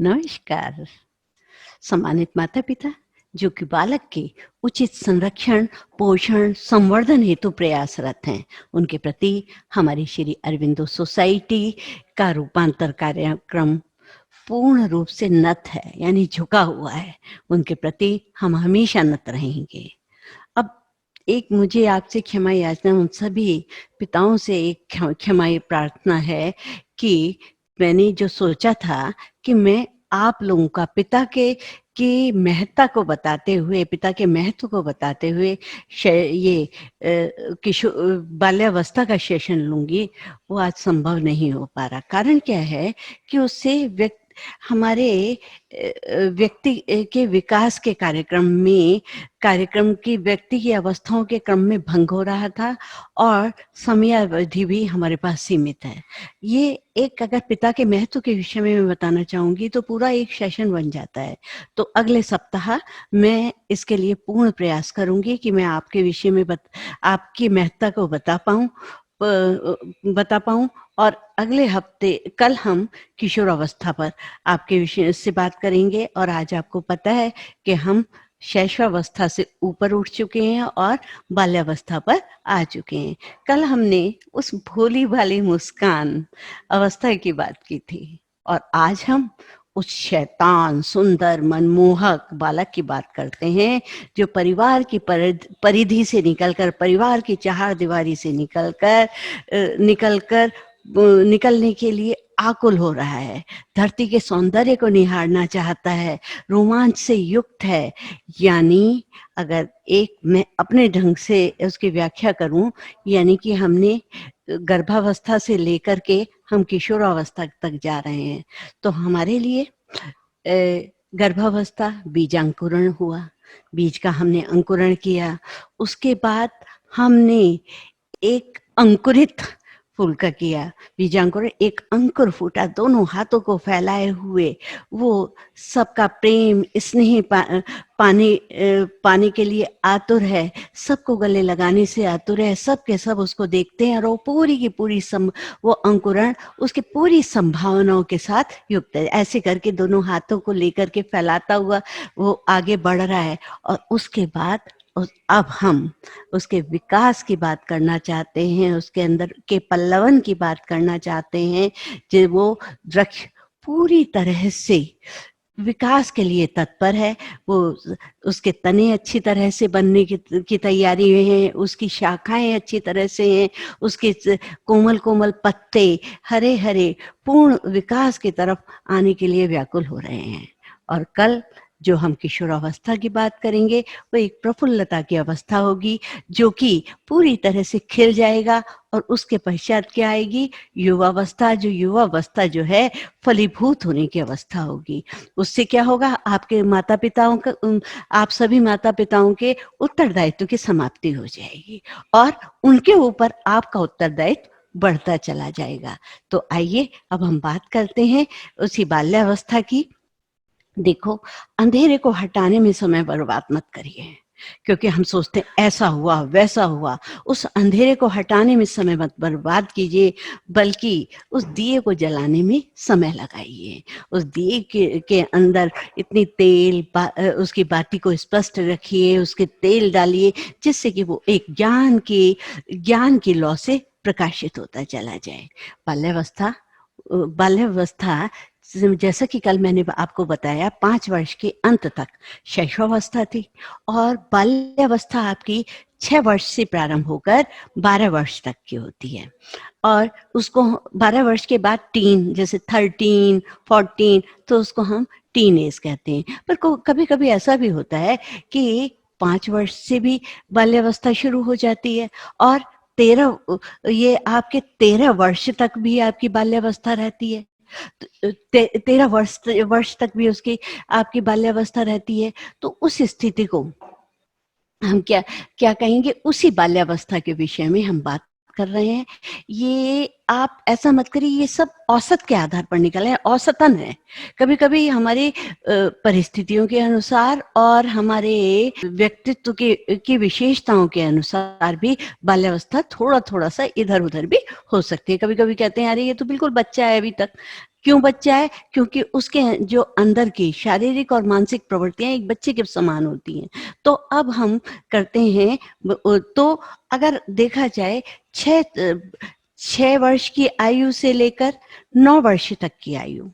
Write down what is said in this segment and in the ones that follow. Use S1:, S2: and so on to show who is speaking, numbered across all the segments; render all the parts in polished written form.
S1: नमस्कार। सम्मानित माता-पिता, जो कि बालक के उचित संरक्षण, पोषण, संवर्धन हेतु प्रयासरत हैं, उनके प्रति हमारी श्री अरविंदो सोसाइटी का रूपांतर कार्यक्रम पूर्ण रूप से नत है, यानी झुका हुआ है। उनके प्रति हम हमेशा नत रहेंगे। अब एक मुझे आपसे क्षमा याचना, उन सभी पिताओं से एक क्षमा प्रार्थना है कि मैंने जो सोचा था कि मैं आप लोगों का पिता के की महत्ता को बताते हुए, पिता के महत्व को बताते हुए ये बाल्यावस्था का सेशन लूँगी, वो आज संभव नहीं हो पा रहा। कारण क्या है कि उससे हमारे व्यक्ति के विकास के कार्यक्रम की व्यक्ति की अवस्थाओं के क्रम में भंग हो रहा था और समयावधि भी हमारे पास सीमित है। ये एक अगर पिता के महत्व के विषय में मैं बताना चाहूँगी तो पूरा एक सेशन बन जाता है। तो अगले सप्ताह मैं इसके लिए पूर्ण प्रयास करूँगी कि मैं आपके विषय में आपकी महत्ता को बता पाऊँ और अगले हफ्ते कल हम किशोरावस्था पर आपके विषय से बात करेंगे। और आज आपको पता है कि हम शैशवावस्था से ऊपर उठ चुके हैं और बाल्यावस्था पर आ चुके हैं। कल हमने उस भोली भाली मुस्कान अवस्था की बात की थी और आज हम उस शैतान, सुंदर, मनमोहक बालक की बात करते हैं जो परिवार की परिधि से निकलकर, परिवार की चारदीवारी से निकलने के लिए आकुल हो रहा है, धरती के सौंदर्य को निहारना चाहता है, रोमांच से युक्त है। यानी अगर मैं अपने ढंग से उसकी व्याख्या करूं, यानी कि हमने गर्भावस्था से लेकर के हम किशोरावस्था तक जा रहे हैं। तो हमारे लिए गर्भावस्था बीजांकुरण हुआ, बीज का हमने अंकुरण किया, उसके बाद हमने एक अंकुरित फूल का किया, बीजांकुरण, एक अंकुर फूटा, दोनों हाथों को फैलाए हुए वो सबका प्रेम स्नेह पाने के लिए आतुर है, सबको गले लगाने से आतुर है, सब के सब उसको देखते हैं और वो पूरी की पूरी वो अंकुरण उसके पूरी संभावनाओं के साथ युक्त है। ऐसे करके दोनों हाथों को लेकर के फैलाता हुआ वो आगे बढ़ रहा है और उसके बाद अब हम उसके विकास की बात करना चाहते हैं, उसके अंदर के पल्लवन की बात करना चाहते हैं, जो वो वृक्ष पूरी तरह से विकास के लिए तत्पर है। वो उसके तने अच्छी तरह से बनने की तैयारी में है, उसकी शाखाएं अच्छी तरह से हैं, उसके कोमल कोमल पत्ते हरे हरे पूर्ण विकास की तरफ आने के लिए व्याकुल हो रहे हैं। और कल जो हम किशोरावस्था की बात करेंगे वो एक प्रफुल्लता की अवस्था होगी जो कि पूरी तरह से खिल जाएगा। और उसके पश्चात क्या आएगी? युवावस्था। जो युवावस्था जो है फलीभूत होने की अवस्था होगी। उससे क्या होगा? आपके माता पिताओं का आप सभी माता पिताओं के उत्तरदायित्व की समाप्ति हो जाएगी और उनके ऊपर आपका उत्तरदायित्व बढ़ता चला जाएगा। तो आइए अब हम बात करते हैं उसी बाल्यावस्था की। देखो, अंधेरे को हटाने में समय बर्बाद मत करिए, क्योंकि हम सोचते हैं ऐसा हुआ वैसा हुआ। उस अंधेरे को हटाने में समय मत बर्बाद कीजिए, बल्कि उस दिए को जलाने में समय लगाइए। उस दिए के अंदर इतनी उसकी बाती को स्पष्ट रखिए, उसके तेल डालिए, जिससे कि वो एक ज्ञान की लौ से प्रकाशित होता चला जाए। बाल्यावस्था जैसा कि कल मैंने आपको बताया 5 वर्ष के अंत तक शैशवावस्था थी और बाल्यावस्था आपकी 6 वर्ष से प्रारंभ होकर 12 वर्ष तक की होती है। और उसको 12 वर्ष के बाद जैसे 13, 14, तो उसको हम टीन एज कहते हैं। पर कभी कभी ऐसा भी होता है कि 5 वर्ष से भी बाल्यावस्था शुरू हो जाती है और 13 वर्ष तक भी आपकी बाल्यावस्था रहती है। 13 वर्ष तक भी उसकी आपकी बाल्यावस्था रहती है। तो उस स्थिति को हम क्या क्या कहेंगे? उसी बाल्यावस्था के विषय में हम बात कर रहे हैं। ये आप ऐसा मत करिए, ये सब औसत के आधार पर निकले हैं, औसतन है। कभी कभी हमारी परिस्थितियों के अनुसार और हमारे व्यक्तित्व की विशेषताओं के अनुसार भी बाल्यावस्था थोड़ा थोड़ा सा इधर उधर भी हो सकती है। कभी कभी कहते हैं अरे ये तो बिल्कुल बच्चा है अभी तक, क्यों बच्चा है? क्योंकि उसके जो अंदर की शारीरिक और मानसिक प्रवृत्तियाँ एक बच्चे के समान होती हैं। तो अब हम करते हैं तो अगर देखा जाए 6 वर्ष की आयु से लेकर 9 वर्ष तक की आयु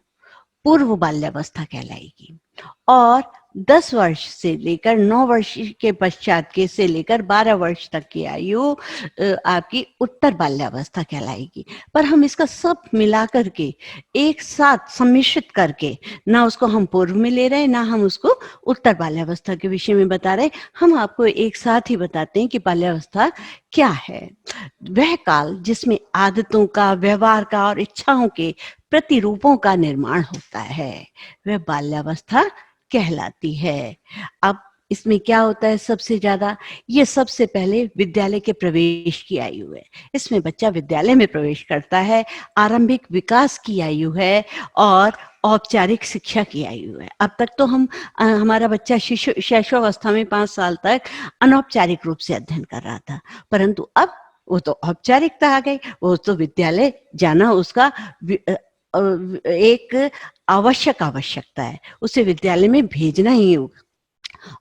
S1: पूर्व बाल्यावस्था कहलाएगी, और 10 वर्ष से लेकर 9 वर्ष के पश्चात के से लेकर 12 वर्ष तक की आयु आपकी उत्तर बाल्यावस्था कहलाएगी। पर हम इसका सब मिला करके एक साथ सम्मिश्रित करके ना उसको हम पूर्व में ले रहे हैं, ना हम उसको उत्तर बाल्यावस्था के विषय में बता रहे, हम आपको एक साथ ही बताते हैं कि बाल्यावस्था क्या है। वह काल जिसमें आदतों का, व्यवहार का और इच्छाओं के प्रतिरूपों का निर्माण होता है, वह बाल्यावस्था कहलाती है। अब इसमें क्या होता है सबसे ज्यादा? ये सबसे पहले विद्यालय के प्रवेश की आयु है। इसमें बच्चा विद्यालय में प्रवेश करता है, आरंभिक विकास की आयु है और औपचारिक शिक्षा की आयु है। अब तक तो हमारा बच्चा शैशवावस्था में 5 साल तक अनौपचारिक रूप से अध्ययन कर रहा था, परंतु अब वो तो औपचारिकता आ गई, वो तो विद्यालय जाना उसका एक आवश्यकता है, उसे विद्यालय में भेजना ही होगा।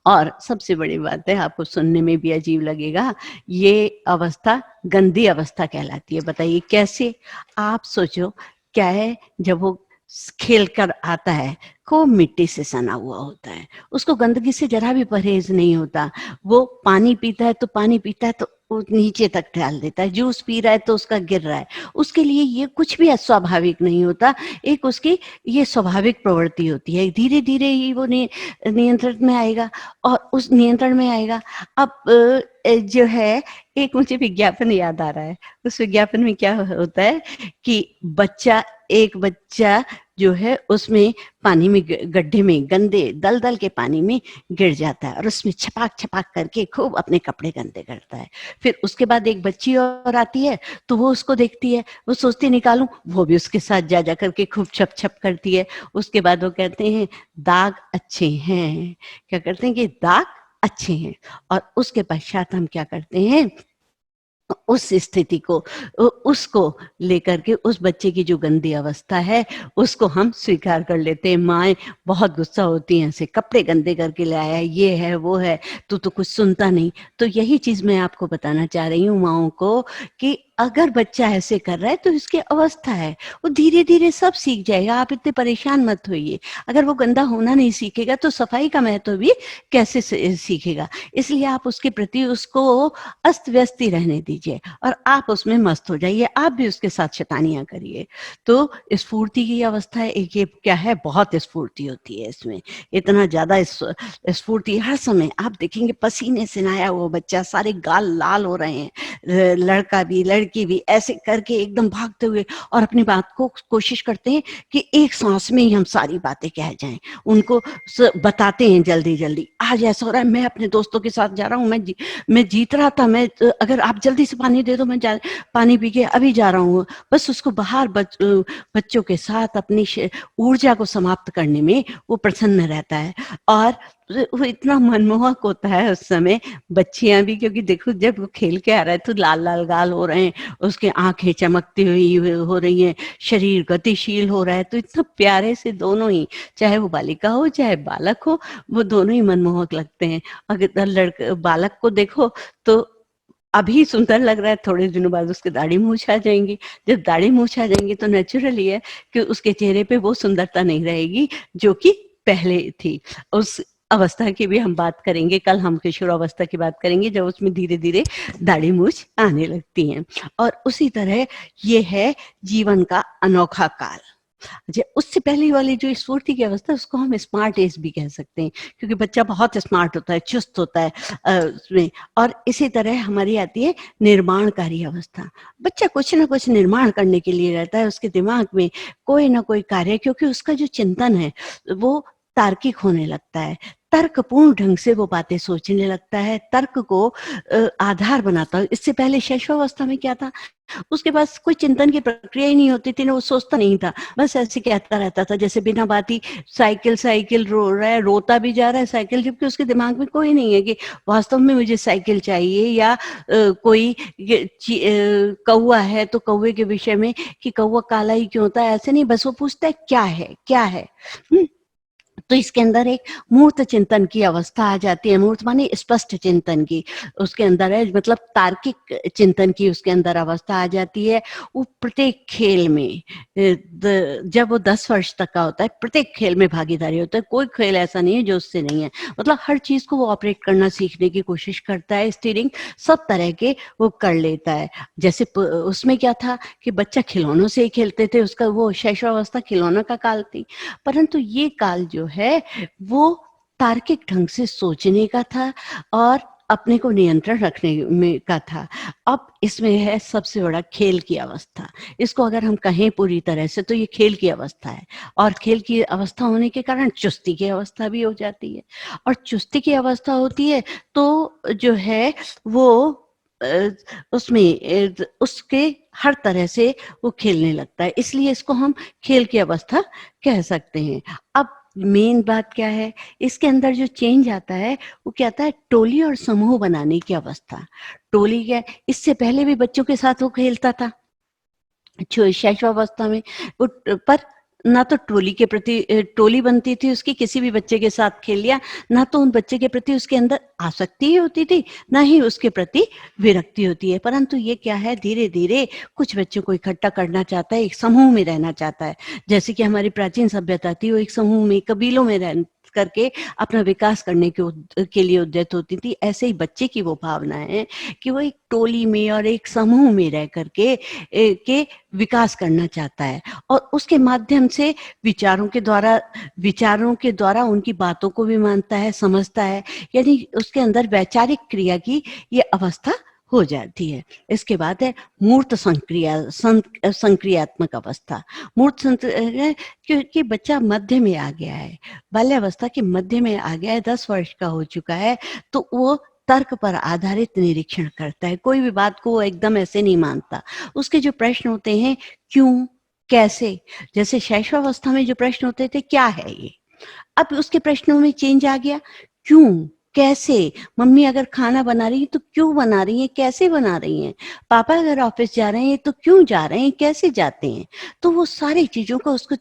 S1: और सबसे बड़ी बात है, आपको सुनने में भी अजीब लगेगा, ये अवस्था गंदी अवस्था कहलाती है। बताइए कैसे? आप सोचो, क्या है, जब वो खेल कर आता है, खूब मिट्टी से सना हुआ होता है, उसको गंदगी से जरा भी परहेज नहीं होता। वो पानी पीता है तो पानी पीता है तो वो नीचे तक डाल देता है, जूस पी रहा है तो उसका गिर रहा है, उसके लिए ये कुछ भी अस्वाभाविक नहीं होता, एक उसकी ये स्वाभाविक प्रवृत्ति होती है। धीरे धीरे ही वो नियंत्रण में आएगा और उस नियंत्रण में आएगा। अब जो है, एक मुझे विज्ञापन याद आ रहा है, उस विज्ञापन में क्या होता है कि एक बच्चा जो है उसमें पानी में गड्ढे में गंदे दलदल के पानी में गिर जाता है और उसमें छपाक छपाक करके खूब अपने कपड़े गंदे करता है। फिर उसके बाद एक बच्ची और आती है, तो वो उसको देखती है, वो सोचती निकालूं, वो भी उसके साथ जा करके खूब छप छप करती है। उसके बाद वो कहते हैं दाग अच्छे हैं, क्या करते हैं कि दाग अच्छे हैं, और उसके पश्चात हम क्या करते हैं, उस स्थिति को उसको लेकर के उस बच्चे की जो गंदी अवस्था है उसको हम स्वीकार कर लेते हैं। माएँ बहुत गुस्सा होती हैं, ऐसे कपड़े गंदे करके लाया, ये है वो है, तू तो कुछ सुनता नहीं। तो यही चीज मैं आपको बताना चाह रही हूँ माओं को कि अगर बच्चा ऐसे कर रहा है तो इसकी अवस्था है, वो धीरे धीरे सब सीख जाएगा, आप इतने परेशान मत होइए। अगर वो गंदा होना नहीं सीखेगा तो सफाई का महत्व भी कैसे सीखेगा? इसलिए आप उसके प्रति उसको अस्त व्यस्त ही रहने दीजिए और आप उसमें मस्त हो जाइए, आप भी उसके साथ शैतानियां करिए। तो स्फूर्ति की अवस्था है एक, ये क्या है, बहुत स्फूर्ति होती है इसमें, इतना ज्यादा स्फूर्ति हर समय। आप देखेंगे पसीने से नहाया हुआ बच्चा, सारे गाल लाल हो रहे हैं, लड़का भी लड़की भी ऐसे करके एकदम भागते हुए और अपनी बात को कोशिश करते हैं कि एक सांस में ही हम सारी बातें कह जाएं, उनको बताते हैं जल्दी जल्दी, आज ऐसा हो रहा है, मैं अपने दोस्तों के साथ जा रहा हूँ, मैं जीत रहा था, मैं अगर आप जल्दी से पानी दे दो, मैं पानी पी के अभी जा रहा हूँ। बस उसको बाहर बच्चों के साथ अपनी ऊर्जा को समाप्त करने में वो प्रसन्न रहता है, और वो इतना मनमोहक होता है उस समय, बच्चियां भी, क्योंकि देखो जब वो खेल के आ रहा है तो लाल लाल गाल हो रहे हैं, उसके आंखें चमकती हुई हो रही हैं, शरीर गतिशील हो रहा है, तो इतना प्यारे से दोनों ही, चाहे वो बालिका हो चाहे बालक हो, वो दोनों ही मनमोहक लगते हैं। अगर बालक को देखो तो अभी सुंदर लग रहा है, थोड़े दिनों बाद उसके दाढ़ी मूछ आ जाएंगी, जब दाढ़ी मूछ आ जाएंगी तो नेचुरली है कि उसके चेहरे पे वो सुंदरता नहीं रहेगी जो कि पहले थी। उस अवस्था की भी हम बात करेंगे, कल हम किशोर अवस्था की बात करेंगे जब उसमें धीरे धीरे दाढ़ी मूछ आने लगती हैं। और उसी तरह ये है जीवन का अनोखा काल। अच्छा, उससे पहले वाली जो स्फूर्ति की अवस्था, उसको हम स्मार्ट एज भी कह सकते हैं, क्योंकि बच्चा बहुत स्मार्ट होता है, चुस्त होता है उसमें। और इसी तरह हमारी आती है निर्माणकारी अवस्था। बच्चा कुछ ना कुछ निर्माण करने के लिए रहता है, उसके दिमाग में कोई ना कोई कार्य, क्योंकि उसका जो चिंतन है वो तार्किक होने लगता है, तर्कपूर्ण ढंग से वो बातें सोचने लगता है, तर्क को आधार बनाता है। इससे पहले शैशवावस्था में क्या था, उसके पास कोई चिंतन की प्रक्रिया ही नहीं होती थी ना, वो सोचता नहीं था। बस ऐसे कहता रहता था जैसे बिना बात ही साइकिल, साइकिल रो रहा है, रोता भी जा रहा है साइकिल, जबकि उसके दिमाग में कोई नहीं है कि वास्तव में मुझे साइकिल चाहिए, या कोई कौवा है तो कौवे के विषय में कि कौवा काला ही क्यों होता है, ऐसे नहीं, बस वो पूछता है क्या है, क्या है? हुँ। तो इसके अंदर एक मूर्त चिंतन की अवस्था आ जाती है। मूर्त माने स्पष्ट चिंतन की, उसके अंदर है मतलब तार्किक चिंतन की उसके अंदर अवस्था आ जाती है। वो प्रत्येक खेल में जब वो 10 वर्ष तक का होता है, प्रत्येक खेल में भागीदारी होता है। कोई खेल ऐसा नहीं है जो उससे नहीं है। मतलब हर चीज़ को वो ऑपरेट करना सीखने की कोशिश करता है, स्टीयरिंग सब तरह के वो कर लेता है। जैसे उसमें क्या था कि बच्चा खिलौनों से ही खेलते थे, उसका वो शैशवावस्था खिलौनों का काल थी। परंतु ये काल जो है वो तार्किक ढंग से सोचने का था और अपने को नियंत्रण रखने में का था। अब इसमें है सबसे बड़ा खेल की अवस्था। इसको अगर हम कहें पूरी तरह से तो ये खेल की अवस्था है, और खेल की अवस्था होने के कारण चुस्ती की अवस्था भी हो जाती है, और चुस्ती की अवस्था होती है तो जो है वो अ, उसमें उसके हर तरह से वो खेलने लगता है, इसलिए इसको हम खेल की अवस्था कह सकते हैं। अब मेन बात क्या है, इसके अंदर जो चेंज आता है, वो क्या आता है, टोली और समूह बनाने की अवस्था। टोली क्या है, इससे पहले भी बच्चों के साथ वो खेलता था, शैशवावस्था में। वो पर ना तो टोली के प्रति टोली बनती थी उसकी, किसी भी बच्चे के साथ खेल लिया, ना तो उन बच्चे के प्रति उसके अंदर आसक्ति ही होती थी, ना ही उसके प्रति विरक्ति होती है। परंतु ये क्या है, धीरे-धीरे कुछ बच्चों को इकट्ठा करना चाहता है, एक समूह में रहना चाहता है। जैसे कि हमारी प्राचीन सभ्यता थी, वो एक समूह में, कबीलों में रह करके अपना विकास करने के लिए उद्यत होती थी। ऐसे ही बच्चे की वो भावना है कि वो एक टोली में और एक समूह में रह करके के विकास करना चाहता है, और उसके माध्यम से विचारों के द्वारा उनकी बातों को भी मानता है, समझता है, यानी उसके अंदर वैचारिक क्रिया की ये अवस्था हो जाती है। इसके बाद है मूर्त संक्रियात्मक अवस्था। क्योंकि बच्चा मध्य में आ गया है, बाल्यावस्था के मध्य में आ गया है, 10 वर्ष का हो चुका है, तो वो तर्क पर आधारित निरीक्षण करता है। कोई भी बात को वो एकदम ऐसे नहीं मानता। उसके जो प्रश्न होते हैं, क्यों, कैसे, जैसे शैशवावस्था में जो प्रश्न होते थे, क्या है ये? अब उसके प्रश्नों में चेंज आ गया, क्यों, कैसे? मम्मी अगर खाना बना रही है तो क्यों बना रही हैं, कैसे बना रही हैं? पापा अगर ऑफिस जा रहे हैं तो क्यों जा रहे हैं, कैसे जाते हैं? तो वो सारी चीज़ों को उसको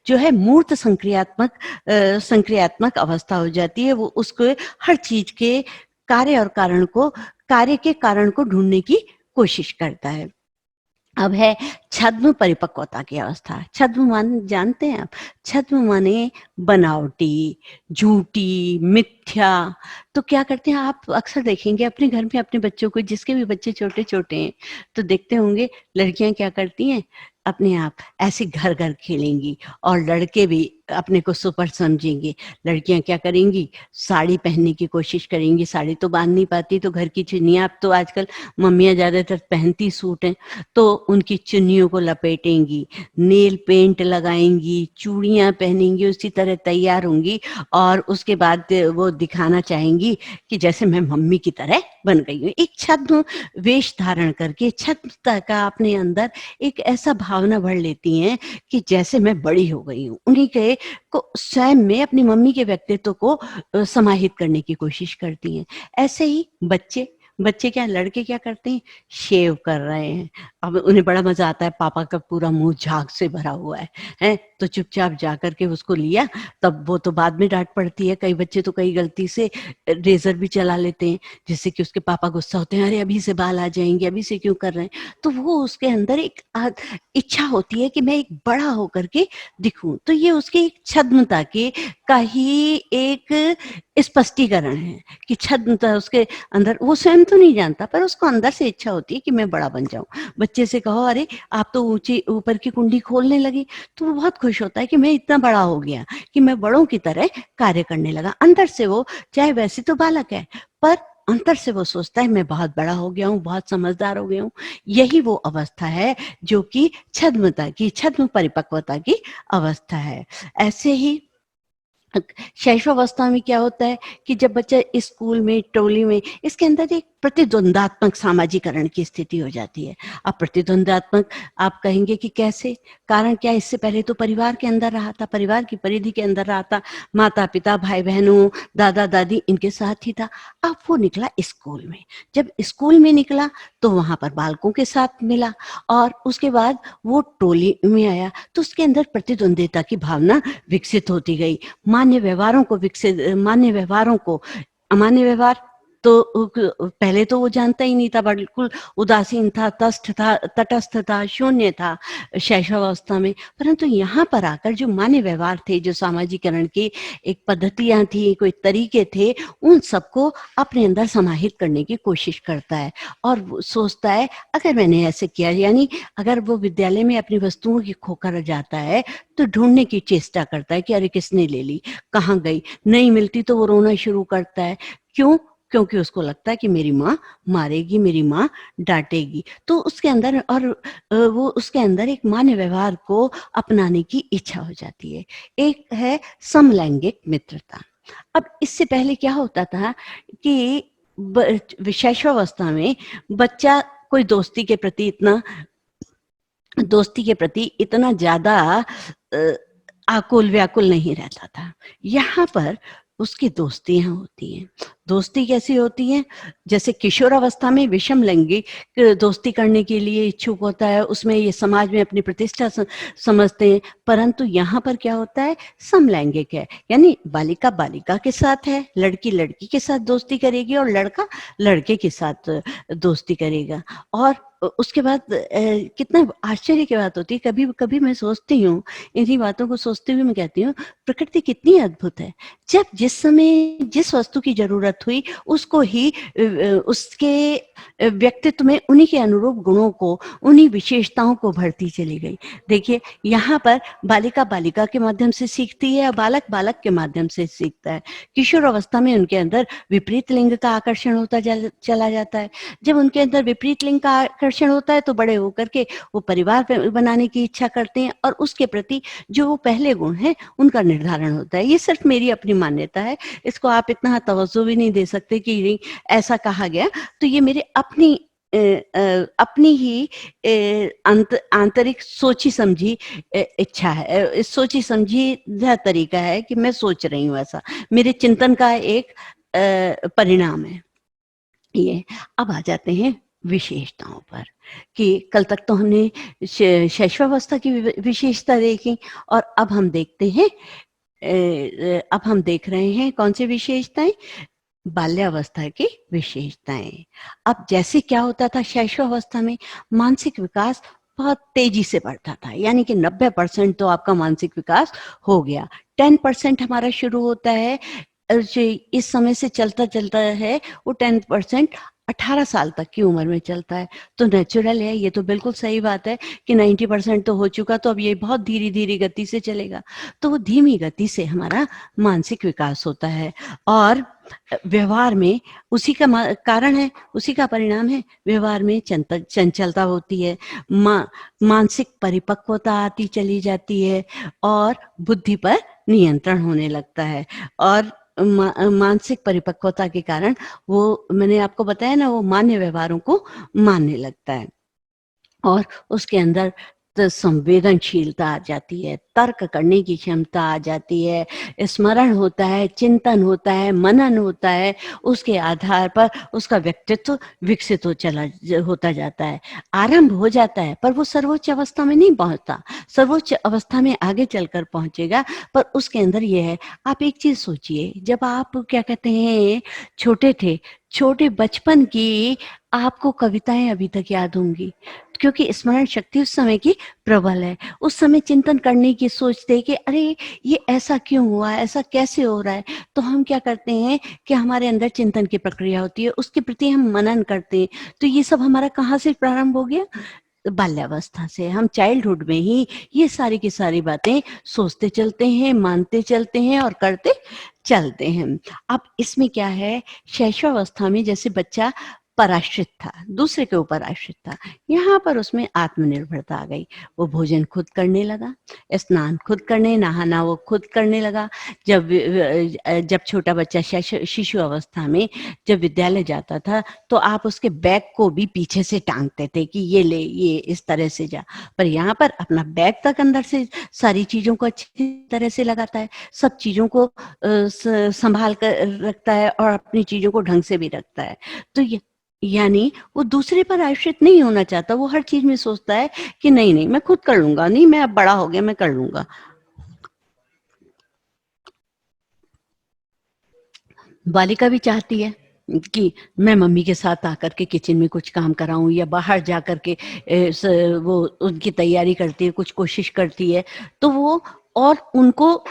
S1: जो है मूर्त संक्रियात्मक अवस्था हो जाती है। वो उसको हर चीज़ के कार्य के कारण को ढूँढने की कोशिश करता है। अब है छद्म परिपक्वता की अवस्था। छद्म मान जानते हैं आप? छद्म माने बनावटी, झूठी, मिथ्या। तो क्या करते हैं, आप अक्सर देखेंगे अपने घर में अपने बच्चों को, जिसके भी बच्चे छोटे-छोटे हैं, तो देखते होंगे लड़कियाँ क्या करती हैं, अपने आप ऐसे घर-घर खेलेंगी, और लड़के भी अपने को सुपर समझेंगे। लड़कियाँ क्या करेंगी, साड़ी पहनने की कोशिश करेंगी, साड़ी तो बाँध नहीं पाती, तो घर की चुन्नियाँ, अब तो आजकल मम्मियाँ ज़्यादातर पहनती सूट हैं, तो उनकी चुन्नियों को लपेटेंगी, नेल पेंट लगाएँगी, चूड़ियाँ पहनेंगी, उसी तरह तैयार होंगी, और उसके बाद वो दिखाना चाहेंगी कि जैसे मैं मम्मी की तरह बन गई हूँ। एक छद्म वेश धारण करके छद्मता का अपने अंदर एक ऐसा भावना भर लेती हैं कि जैसे मैं बड़ी हो गई हूँ। उन्हीं के को स्वयं में अपनी मम्मी के व्यक्तित्व को समाहित करने की कोशिश करती हैं। ऐसे ही बच्चे क्या, लड़के क्या करते हैं, शेव कर रहे हैं। अब उन्हें बड़ा मज़ा आता है, पापा का पूरा मुँह झाग से भरा हुआ है, हैं? तो चुपचाप जा कर के उसको लिया, तब वो तो बाद में डाँट पड़ती है। कई बच्चे तो कई गलती से रेज़र भी चला लेते हैं, जिससे कि उसके पापा गुस्सा होते हैं, "अरे! अभी से बाल आ जाएँगे, अभी से क्यों कर रहे हैं?" तो वो उसके अंदर एक इच्छा होती है कि मैं एक बड़ा होकर के दिखूँ। तो ये उसकी एक छद्मता के का ही एक स्पष्टीकरण है कि छद्मता उसके अंदर, वो स्वयं तो नहीं जानता, पर उसको अंदर से इच्छा होती है कि मैं बड़ा बन जाऊँ। बच्चे से कहो, "अरे! आप तो ऊँची ऊपर की कुंडी खोलने लगी।" तो वो बहुत खुश होता है कि मैं इतना बड़ा हो गया, कि मैं बड़ों की तरह कार्य करने लगा। अंदर से वो, चाहे वैसे तो बालक है, पर अंदर से वो सोचता है मैं बहुत बड़ा हो गया हूँ, बहुत समझदार हो गया हूँ। यही वो अवस्था है जो कि छद्म परिपक्वता की अवस्था है। ऐसे ही शैशवावस्था में क्या होता है कि जब बच्चा स्कूल में, टोली में, इसके अंदर एक प्रतिद्वंदात्मक सामाजिकरण की स्थिति हो जाती है। अब प्रतिद्वंदात्मक आप कहेंगे कि कैसे? कारण क्या है, इससे पहले तो परिवार के अंदर रहा था, परिवार की परिधि के अंदर रहा था, माता-पिता, भाई-बहनों, दादा-दादी इनके साथ ही था। अब वो निकला स्कूल में। जब स्कूल में निकला तो वहाँ पर बालकों के साथ मिला और उसके बाद वो टोली में आया, तो उसके अंदर प्रतिद्वंदिता की भावना विकसित होती गई। मान्य व्यवहारों को अमान्य व्यवहार तो पहले तो वो जानता ही नहीं था, बिल्कुल उदासीन था, तटस्थ था, शून्य था शैशवावस्था में। परंतु यहाँ पर आकर जो मान्य व्यवहार थे, जो सामाजिकरण की एक पद्धतियाँ थी, कोई तरीके थे, उन सबको अपने अंदर समाहित करने की कोशिश करता है और वो सोचता है अगर मैंने ऐसे किया, यानी अगर वो विद्यालय में अपनी वस्तुओं की खोकर जाता है तो ढूँढने की चेष्टा करता है कि अरे किसने ले ली? कहाँ गई? नहीं मिलती तो वो रोना शुरू करता है। क्यों? क्योंकि उसको लगता है कि मेरी माँ मारेगी, मेरी माँ डाँटेगी। तो उसके अंदर वो उसके अंदर एक मान्य व्यवहार को अपनाने की इच्छा हो जाती है। एक है समलैंगिक मित्रता। अब इससे पहले क्या होता था कि शैशवावस्था में बच्चा कोई दोस्ती के प्रति इतना ज़्यादा अ, आकुल-व्याकुल नहीं रहता था। यहाँ पर उसकी दोस्तियाँ होती हैं। दोस्ती कैसी होती हैं? जैसे किशोरावस्था में विषम लैंगिक दोस्ती करने के लिए इच्छुक होता है, उसमें ये समाज में अपनी प्रतिष्ठा समझते हैं, परंतु यहाँ पर क्या होता है? समलैंगिक है, यानी बालिका बालिका के साथ है, लड़की लड़की के साथ दोस्ती करेगी और लड़का लड़के के साथ दोस्ती करेगा। और उसके बाद कितना आश्चर्य की बात होती है, कभी-कभी मैं सोचती हूँ, इन्हीं बातों को सोचते हुए मैं कहती हूँ, प्रकृति कितनी अद्भुत है। जब जिस समय जिस वस्तु की ज़रूरत हुई, उसको ही उसके व्यक्तित्व में उन्हीं के अनुरूप गुणों को, उन्हीं विशेषताओं को भरती चली गई। देखिए, यहाँ पर बालिका बालिका के माध्यम से सीखती है, बालक बालक के माध्यम से सीखता है। किशोर अवस्था में उनके अंदर विपरीत लिंग का आकर्षण होता चला जाता है। जब उनके अंदर विपरीत लिंग का आकर्षण होता है तो बड़े होकर के वो परिवार बनाने की इच्छा करते हैं और उसके प्रति जो वो पहले गुण हैं उनका निर्धारण होता है। ये सिर्फ मेरी अपनी मान्यता है, इसको आप इतना तवज्जो भी नहीं दे सकते कि नहीं ऐसा कहा गया। तो ये मेरे अपनी ही आंतरिक सोची समझी इच्छा है, सोची समझी तरीका है कि मैं सोच रही हूँ ऐसा, मेरे चिंतन का एक परिणाम है ये। अब आ जाते हैं विशेषताओं पर कि कल तक तो हमने शैशवावस्था की विशेषता देखी और अब हम देखते हैं अब हम देख रहे हैं कौन सी विशेषताएं, बाल्यावस्था की विशेषताएं। अब जैसे क्या होता था शैशवावस्था में, मानसिक विकास बहुत तेजी से बढ़ता था, यानी कि 90% तो आपका मानसिक विकास हो गया, 10% हमारा शुरू होता है इस समय से चलता है, वो 10% 18 साल तक की उम्र में चलता है। तो नेचुरल है, ये तो बिल्कुल सही बात है कि 90% तो हो चुका, तो अब ये बहुत धीरे-धीरे गति से चलेगा। तो वो धीमी गति से हमारा मानसिक विकास होता है और व्यवहार में उसी का कारण है, उसी का परिणाम है, व्यवहार में चंचलता होती है, मानसिक परिपक्वता आती चली जाती है और बुद्धि पर नियंत्रण होने लगता है और मानसिक परिपक्वता के कारण वो मैंने आपको बताया ना, वो मान्य व्यवहारों को मानने लगता है और उसके अंदर संवेदनशीलता आ जाती है, तर्क करने की क्षमता आ जाती है, स्मरण होता है, चिंतन होता है, मनन होता है, उसके आधार पर उसका व्यक्तित्व विकसित होता जाता है। आरंभ हो जाता है, पर वो सर्वोच्च अवस्था में नहीं पहुँचता, सर्वोच्च अवस्था में आगे चलकर पहुँचेगा, पर उसके अंदर ये है, आप एक चीज़ सोचिए, जब आप क्या कहते हैं, छोटे थे, छोटे बचपन की आपको कविताएँ अभी तक याद होंगी, क्योंकि स्मरण शक्ति उस समय की प्रबल है। उस समय चिंतन करने की सोचते कि अरे! ये ऐसा क्यों हुआ? ऐसा कैसे हो रहा है? तो हम क्या करते हैं कि हमारे अंदर चिंतन की प्रक्रिया होती है, उसके प्रति हम मनन करते हैं। तो ये सब हमारा कहाँ से प्रारंभ हो गया? बाल्यावस्था से। हम चाइल्डहुड में ही ये सारी की सारी बातें सोचते चलते हैं, मानते चलते हैं और करते चलते हैं। अब इसमें क्या है, शैशवावस्था में जैसे बच्चा पराश्रित था, दूसरे के ऊपर आश्रित था। यहाँ पर उसमें आत्मनिर्भरता आ गई। वो भोजन खुद करने लगा, स्नान खुद करने, नहाना वो खुद करने लगा। जब छोटा बच्चा शिशु अवस्था में जब विद्यालय जाता था, तो आप उसके बैग को भी पीछे से टाँगते थे कि ये ले, ये इस तरह से जा। पर यहाँ पर अपना बैग तक अंदर से सारी चीज़ों को अच्छी तरह से लगाता है, सब चीज़ों को सँभाल कर रखता है और अपनी चीज़ों को ढंग से भी रखता है। तो य यानी वो दूसरे पर आश्रित नहीं होना चाहता, वो हर चीज़ में सोचता है कि नहीं, मैं खुद कर लूँगा, नहीं मैं अब बड़ा हो गया, मैं कर लूँगा। बालिका भी चाहती है कि मैं मम्मी के साथ आकर के किचन में कुछ काम कराऊँ या बाहर जा कर के वो उनकी तैयारी करती है, कुछ कोशिश करती है, तो वो और उनको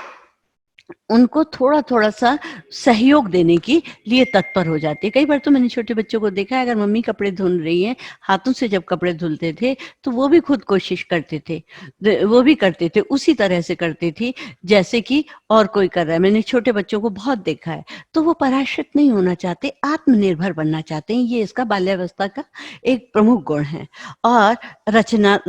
S1: उनको थोड़ा-थोड़ा-सा सहयोग देने के लिए तत्पर हो जाती है। कई बार तो मैंने छोटे बच्चों को देखा है, अगर मम्मी कपड़े धुल रही हैं, हाथों से जब कपड़े धुलते थे, तो वो भी खुद कोशिश करते थे। वो भी करते थे, उसी तरह से करती थी, जैसे कि और कोई कर रहा है। मैंने छोटे बच्चों को बहुत देखा है। तो वो पराश्रित नहीं होना चाहते, आत्मनिर्भर बनना चाहते हैं। ये इसका बाल्यावस्था का एक प्रमुख गुण है। और रचना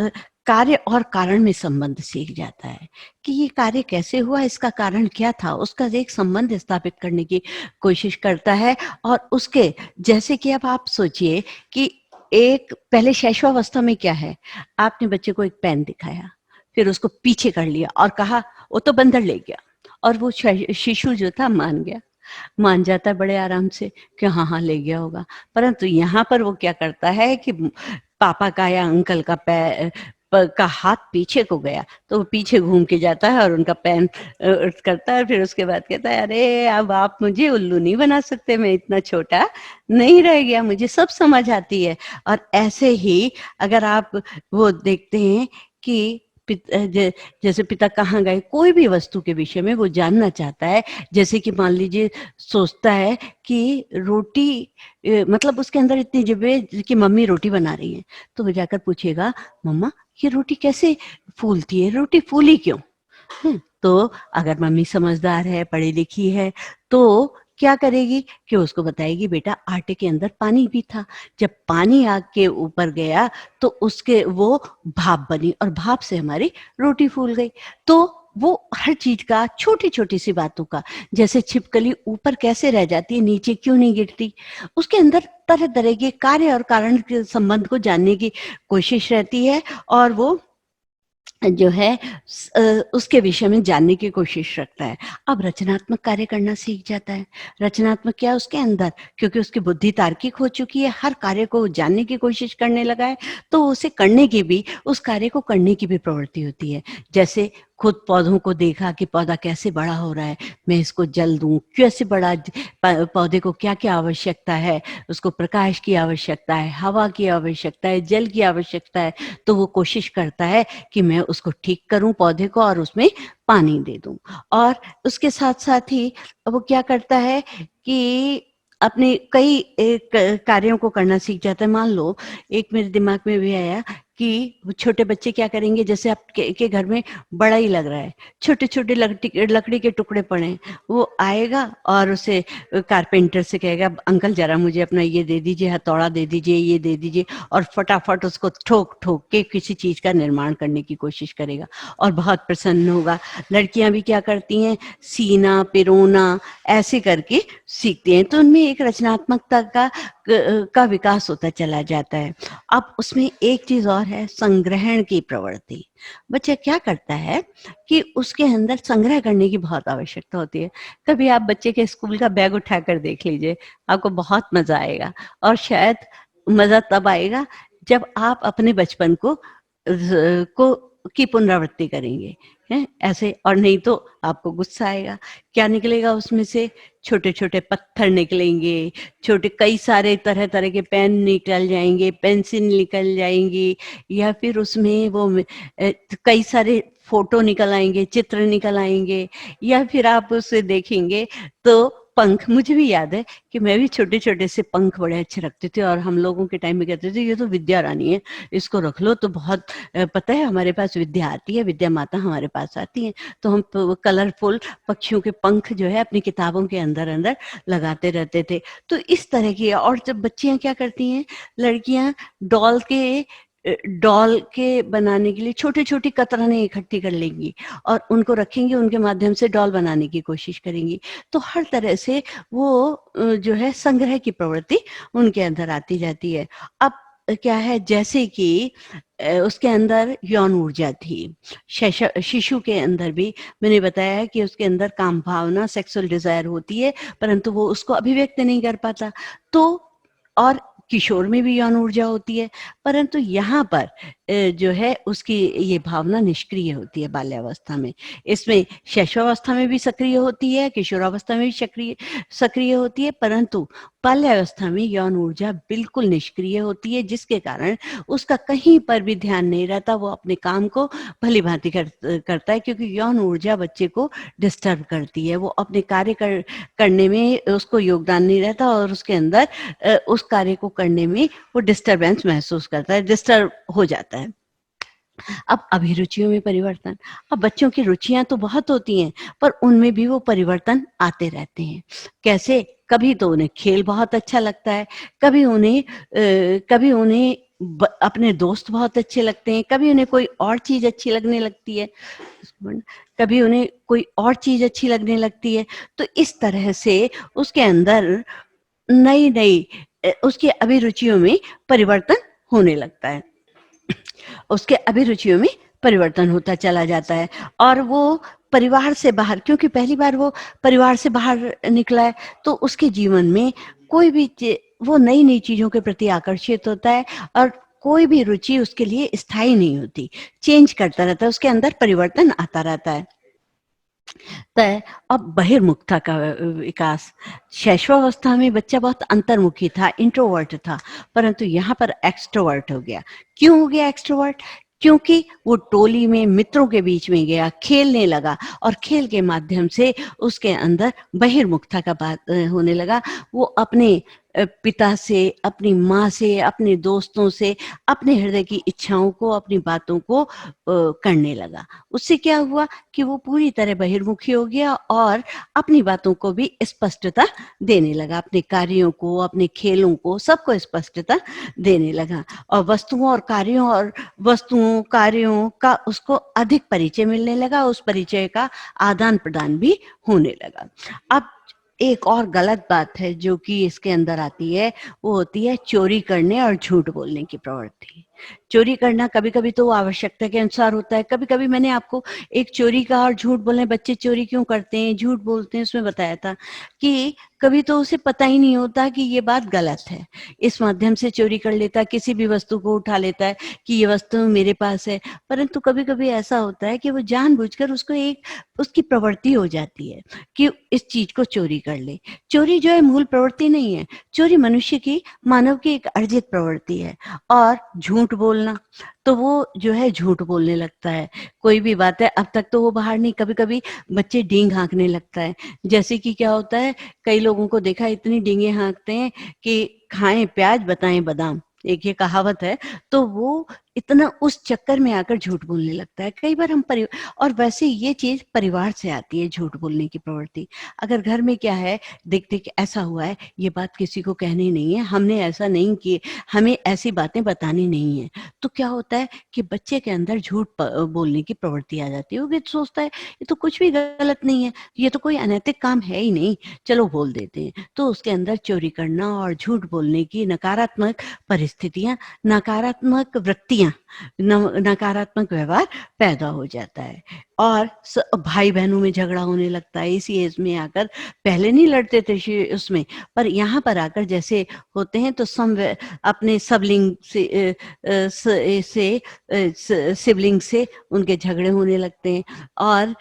S1: कार्य और कारण में संबंध सीख जाता है। कि ये कार्य कैसे हुआ, इसका कारण क्या था, उसका एक संबंध स्थापित करने की कोशिश करता है। और उसके जैसे कि अब आप सोचिए कि एक पहले शैशवावस्था में क्या है, आपने बच्चे को एक पेन दिखाया, फिर उसको पीछे कर लिया और कहा, "वो तो बंदर ले गया।" और वो शिशु जो था मान गया। मान जाता है बड़े आराम से कि हाँ, हाँ, ले गया होगा। परंतु यहाँ पर वो क्या करता है कि पापा का या अंकल का का हाथ पीछे को गया, तो वो पीछे घूम के जाता है और उनका पैन करता है, फिर उसके बाद कहता है, "अरे! अब आप मुझे उल्लू नहीं बना सकते, मैं इतना छोटा नहीं रह गया, मुझे सब समझ आती है।" और ऐसे ही अगर आप वो देखते हैं कि जैसे पिता कहाँ गए, कोई भी वस्तु के विषय में वो जानना चाहता है। जैसे कि मान लीजिए सोचता है कि रोटी मतलब उसके अंदर इतनी जिभ है कि मम्मी रोटी बना रही हैं, तो वो जाकर पूछेगा, "मम्मा ये रोटी कैसे फूलती है? रोटी फूली क्यों?" तो अगर मम्मी समझदार है, पढ़ी-लिखी है, तो क्या करेगी कि उसको बताएगी, "बेटा आटे के अंदर पानी भी था, जब पानी आग के ऊपर गया तो उसके वो भाप बनी और भाप से हमारी रोटी फूल गई।" तो वो हर चीज़ का छोटी-छोटी सी बातों का, जैसे छिपकली ऊपर कैसे रह जाती है, नीचे क्यों नहीं गिरती? उसके अंदर तरह-तरह के कार्य और कारण के संबंध को जानने की कोशिश रहती है और वो जो है उसके विषय में जानने की कोशिश रखता है। अब रचनात्मक कार्य करना सीख जाता है। रचनात्मक क्या है उसके अंदर? क्योंकि उसकी बुद्धि तार्किक हो चुकी है, हर कार्य को जानने की कोशिश करने लगा है, तो उसे करने की भी उस कार्य को करने की भी प्रवृत्ति होती है। जैसे खुद पौधों को देखा कि पौधा कैसे बड़ा हो रहा है, मैं इसको जल दूँ, कैसे बड़ा पौधे को क्या-क्या आवश्यकता है, उसको प्रकाश की आवश्यकता है, हवा की आवश्यकता है, जल की आवश्यकता है, तो वो कोशिश करता है कि मैं उसको ठीक करूँ पौधे को और उसमें पानी दे दूँ। और उसके साथ-साथ ही वो क्या करता है कि अपने कई कार्यों को करना सीख जाता है। मान लो एक मेरे दिमाग में भी आया कि वो छोटे बच्चे क्या करेंगे, जैसे आपके घर में बड़ा ही लग रहा है, छोटे-छोटे लकड़ी के टुकड़े पड़े हैं, वो आएगा और उसे कारपेंटर से कहेगा, "अंकल ज़रा मुझे अपना ये दे दीजिए, हथौड़ा दे दीजिए, ये दे दीजिए।" और फटाफट उसको ठोक-ठोक के किसी चीज़ का निर्माण करने की कोशिश करेगा और बहुत प्रसन्न होगा। लड़कियाँ भी क्या करती हैं, सीना, पिरोना ऐसे करके सीखती हैं, तो उनमें एक रचनात्मकता का विकास होता चला जाता है। अब उसमें एक चीज़ और है, संग्रहण की प्रवृत्ति। बच्चा क्या करता है कि उसके अंदर संग्रह करने की बहुत आवश्यकता होती है। कभी आप बच्चे के स्कूल का बैग उठाकर देख लीजिए, आपको बहुत मज़ा आएगा और शायद मज़ा तब आएगा जब आप अपने बचपन को की पुनरावृत्ति करेंगे, हैं? ऐसे और नहीं तो आपको गुस्सा आएगा। क्या निकलेगा उसमें से? छोटे-छोटे पत्थर निकलेंगे, छोटे कई सारे तरह-तरह के पेन निकल जाएँगे, पेंसिल निकल जाएँगी या फिर उसमें कई सारे फ़ोटो निकल आएँगे, चित्र निकल आएँगे या फिर आप उसे देखेंगे तो पंख मुझे भी याद है कि मैं भी छोटे-छोटे से पंख बड़े अच्छे रखती थी और हम लोगों के टाइम में कहते थे ये तो विद्या रानी है, इसको रख लो तो बहुत पता है हमारे पास विद्या आती है, विद्या माता हमारे पास आती हैं। तो हम प कलरफुल पक्षियों के पंख जो है अपनी किताबों के अंदर-अंदर लगाते रहते थे। तो इस तरह की और जब बच्चियाँ क्या करती हैं, लड़कियाँ डॉल के डॉल के बनाने के लिए छोटी-छोटी कतरनें इकट्ठी कर लेंगी और उनको रखेंगी, उनके माध्यम से डॉल बनाने की कोशिश करेंगी। तो हर तरह से वो जो है संग्रह की प्रवृत्ति उनके अंदर आती जाती है। अब क्या है जैसे कि उसके अंदर यौन ऊर्जा थी। शिशु के अंदर भी मैंने बताया है कि उसके अंदर काम भावना सेक्सुअल डिज़ायर होती है, परंतु वो उसको अभिव्यक्त नहीं कर पाता। तो और किशोर में भी यौन ऊर्जा होती है, परंतु यहाँ पर जो है उसकी ये भावना निष्क्रिय होती है बाल्यावस्था में। इसमें शैशवावस्था में भी सक्रिय होती है, किशोरावस्था में भी सक्रिय होती है, परंतु बाल्यावस्था में यौन ऊर्जा बिल्कुल निष्क्रिय होती है, जिसके कारण उसका कहीं पर भी ध्यान नहीं रहता, वो अपने काम को भली-भाँति करता है क्योंकि यौन ऊर्जा बच्चे को डिस्टर्ब करती है। वो अपने कार्य करने में उसको योगदान नहीं रहता और उसके अंदर उस कार्य को करने में वो डिस्टर्बेंस महसूस करता है, डिस्टर्ब हो जाता है। अब अभिरुचियों में परिवर्तन, अब बच्चों की रुचियाँ तो बहुत होती हैं, पर उनमें भी वो परिवर्तन आते रहते हैं। कैसे? कभी तो उन्हें खेल बहुत अच्छा लगता है, कभी उन्हें अपने दोस्त बहुत अच्छे लगते हैं, कभी उन्हें कोई और चीज़ अच्छी लगने लगती है, कभी उन्हें कोई और चीज़ अच्छी लगने लगती है। तो इस तरह से उसके अंदर नई-नई उसकी अभिरुचियों में परिवर्तन होने लगता है। उसके अभिरुचियों में परिवर्तन होता चला जाता है और वो परिवार से बाहर क्योंकि पहली बार वो परिवार से बाहर निकला है, तो उसके जीवन में कोई भी वो नई-नई चीज़ों के प्रति आकर्षित होता है और कोई भी रुचि उसके लिए स्थायी नहीं होती, चेंज करता रहता है, उसके अंदर परिवर्तन आता रहता है। तय अब बहिर्मुखता का विकास शैशवावस्था में बच्चा बहुत अंतर्मुखी था, इंट्रोवर्ट था, परंतु यहाँ पर एक्सट्रोवर्ट हो गया। क्यों हो गया एक्सट्रोवर्ट? क्योंकि वो टोली में मित्रों के बीच में गया, खेलने लगा और खेल के माध्यम से उसके अंदर बहिर्मुखता का बात होने लगा। वो अपने पिता से, अपनी माँ से, अपने दोस्तों से, अपने हृदय की इच्छाओं को, अपनी बातों को करने लगा। उससे क्या हुआ कि वो पूरी तरह बहिर्मुखी हो गया और अपनी बातों को भी स्पष्टता देने लगा, अपने कार्यों को, अपने खेलों को, सबको स्पष्टता देने लगा और वस्तुओं, कार्यों का उसको अधिक परिचय मिलने लगा, उस परिचय का आदान-प्रदान भी होने लगा। अब एक और गलत बात है जो कि इसके अंदर आती है, वो होती है चोरी करने और झूठ बोलने की प्रवृत्ति। चोरी करना कभी-कभी तो आवश्यकता के अनुसार होता है, कभी-कभी मैंने आपको एक चोरी का और झूठ बोलने बच्चे चोरी क्यों करते हैं, झूठ बोलते हैं उसमें बताया था कि कभी तो उसे पता ही नहीं होता कि ये बात गलत है। इस माध्यम से चोरी कर लेता है, किसी भी वस्तु को उठा लेता है कि ये वस्तु मेरे पास है, परंतु कभी-कभी ऐसा होता है कि वो जानबूझकर उसकी प्रवृत्ति हो जाती है कि इस चीज़ को चोरी कर ले। चोरी जो है मूल प्रवृत्ति नहीं है, चोरी मनुष्य की मानव की एक अर्जित प्रवृत्ति है और झूठ बोलना, तो वो जो है झूठ बोलने लगता है। कोई भी बात है अब तक तो वो बाहर नहीं कभी-कभी बच्चे डींग हाँकने लगता है। जैसे कि क्या होता है कई लोगों को देखा इतनी डींगे हाँकते हैं कि खाएँ प्याज बताएँ बादाम, एक ये कहावत है, तो वो इतना उस चक्कर में आकर झूठ बोलने लगता है। कई बार और वैसे ये चीज़ परिवार से आती है झूठ बोलने की प्रवृत्ति। अगर घर में क्या है देख-देख ऐसा हुआ है, ये बात किसी को कहनी नहीं है, हमने ऐसा नहीं किए, हमें ऐसी बातें बतानी नहीं है। तो क्या होता है कि बच्चे के अंदर झूठ बोलने की प्रवृत्ति आ जाती है। वो भी सोचता है ये तो कुछ भी गलत नहीं है, ये तो कोई अनैतिक काम है ही नहीं, चलो बोल देते हैं। तो उसके अंदर चोरी करना और झूठ बोलने की नकारात्मक परिस्थितियाँ, नकारात्मक वृत्तियाँ, नकारात्मक व्यवहार पैदा हो जाता है और भाई-बहनों में झगड़ा होने लगता है इसी एज में आकर। पहले नहीं लड़ते थे उसमें, पर यहाँ पर आकर जैसे होते हैं तो अपने सबलिंग से सिबलिंग से उनके झगड़े होने लगते हैं और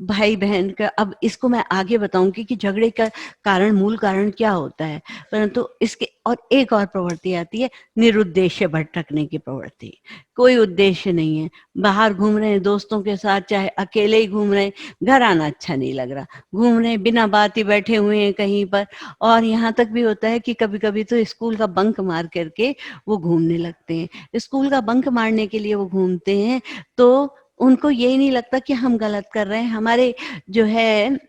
S1: भाई-बहन का अब इसको मैं आगे बताऊँगी कि झगड़े का मूल कारण क्या होता है, परंतु इसके और एक और प्रवृत्ति आती है निरुद्देश्य भटकने की प्रवृत्ति। कोई उद्देश्य नहीं है, बाहर घूम रहे हैं दोस्तों के साथ, चाहे अकेले ही घूम रहे हैं, घर आना अच्छा नहीं लग रहा, घूम रहे हैं बिना बात ही बैठे हुए हैं कहीं पर। और यहाँ तक भी होता है कि कभी कभी तो स्कूल का बंक मार करके वो घूमने लगते हैं। स्कूल का बंक मारने के लिए वो घूमते हैं, तो उनको यही नहीं लगता कि हम गलत कर रहे हैं, हमारे जो है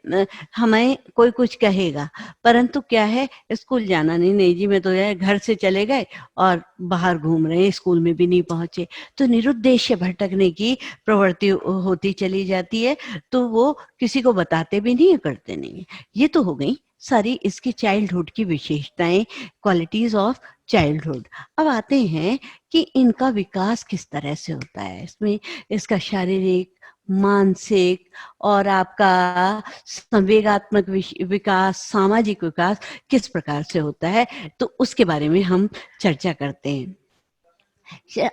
S1: हमें कोई कुछ कहेगा। परंतु क्या है, स्कूल जाना नहीं, नहीं जी मैं तो है, घर से चले गए और बाहर घूम रहे हैं, स्कूल में भी नहीं पहुंचे। तो निरुद्देश्य भटकने की प्रवृत्ति होती चली जाती है, तो वो किसी को बताते भी नहीं है, करते नहीं है। ये तो हो गई सारी इसकी चाइल्डहुड की विशेषताएं, क्वालिटीज ऑफ चाइल्डहुड। अब आते हैं कि इनका विकास किस तरह से होता है। इसमें इसका शारीरिक, मानसिक और आपका संवेगात्मक विकास, सामाजिक विकास किस प्रकार से होता है, तो उसके बारे में हम चर्चा करते हैं।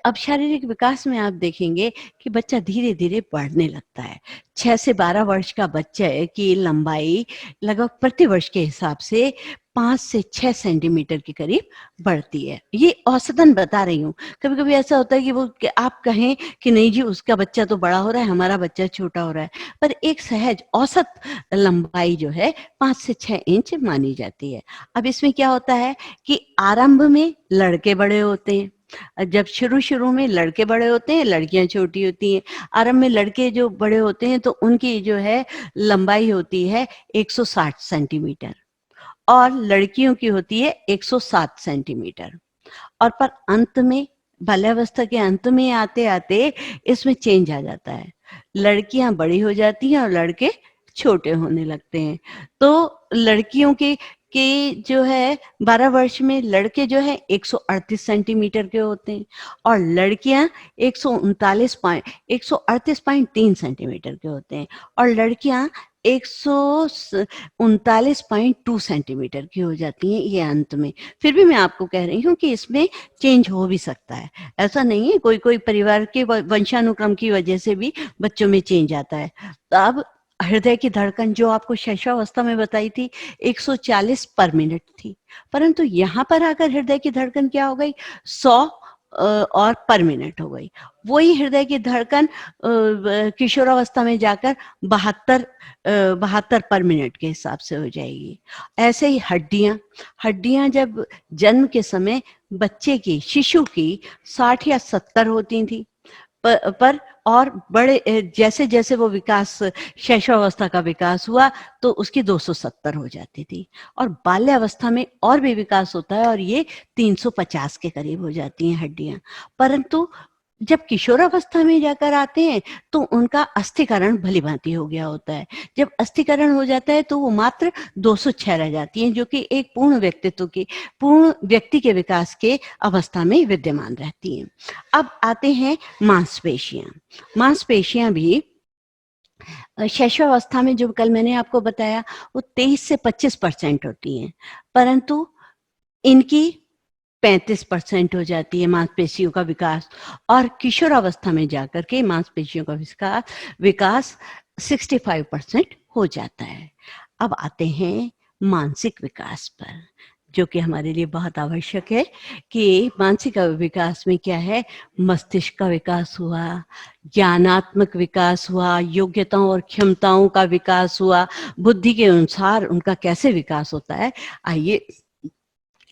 S1: अब शारीरिक विकास में आप देखेंगे कि बच्चा धीरे धीरे बढ़ने लगता है। 6 से 12 वर्ष का बच्चे की लंबाई लगभग प्रति वर्ष के हिसाब से 5 से 6 सेंटीमीटर के करीब बढ़ती है। ये औसतन बता रही हूँ। कभी कभी ऐसा होता है कि वो कि आप कहें कि नहीं जी उसका बच्चा तो बड़ा हो रहा है, हमारा बच्चा छोटा हो रहा है, पर एक सहज औसत लंबाई जो है 5 से 6 इंच मानी जाती है। अब इसमें क्या होता है कि आरंभ में लड़के बड़े होते हैं, जब शुरू में लड़के बड़े होते हैं, लड़कियां छोटी होती हैं। आरंभ में लड़के जो बड़े होते हैं तो उनकी जो है लंबाई होती है 160 सेंटीमीटर और लड़कियों की होती है 107 सेंटीमीटर। और पर अंत में, बाल्यावस्था के अंत में आते आते इसमें चेंज आ जाता है, लड़कियां बड़ी हो जाती हैं और लड़के छोटे होने लगते हैं। तो लड़कियों के जो है 12 वर्ष में लड़के जो है 138 सेंटीमीटर के होते हैं और लड़कियां 138.3 सेंटीमीटर के होते हैं और लड़कियां 139.2 सेंटीमीटर की हो जाती हैं ये अंत में। फिर भी मैं आपको कह रही हूँ कि इसमें चेंज हो भी सकता है, ऐसा नहीं है, कोई कोई परिवार के वंशानुक्रम की वजह से भी बच्चों में चेंज आता है। तो अब हृदय की धड़कन जो आपको शैशवावस्था में बताई थी 140 पर मिनट थी, परंतु यहाँ पर आकर हृदय की धड़कन क्या हो गई, 100 और पर मिनट हो गई। वही हृदय की धड़कन किशोरावस्था में जाकर 72 पर मिनट के हिसाब से हो जाएगी। ऐसे ही हड्डियां जब जन्म के समय बच्चे की, शिशु की 60 या 70 होती थी, पर और बड़े जैसे जैसे वो विकास, शैशवावस्था का विकास हुआ तो उसकी 270 हो जाती थी और बाल्यावस्था में और भी विकास होता है और ये 350 के करीब हो जाती हैं हड्डियां। परंतु जब किशोरावस्था में जाकर आते हैं तो उनका अस्थिकरण भली भांति हो गया होता है। जब अस्थिकरण हो जाता है तो वो मात्र 206 रह जाती हैं, जो कि एक पूर्ण व्यक्तित्व की, पूर्ण व्यक्ति के विकास के अवस्था में विद्यमान रहती हैं। अब आते हैं मांसपेशियां भी शैशवावस्था में, जो कल मैंने आपको बताया, वो 23 से 25% होती हैं, परंतु इनकी 35% हो जाती है मांसपेशियों का विकास और किशोरावस्था में जाकर के मांसपेशियों का विकास 65% हो जाता है। अब आते हैं मानसिक विकास पर, जो कि हमारे लिए बहुत आवश्यक है कि मानसिक विकास में क्या है, मस्तिष्क का विकास हुआ, ज्ञानात्मक विकास हुआ, योग्यताओं और क्षमताओं का विकास हुआ, बुद्धि के अनुसार उनका कैसे विकास होता है, आइए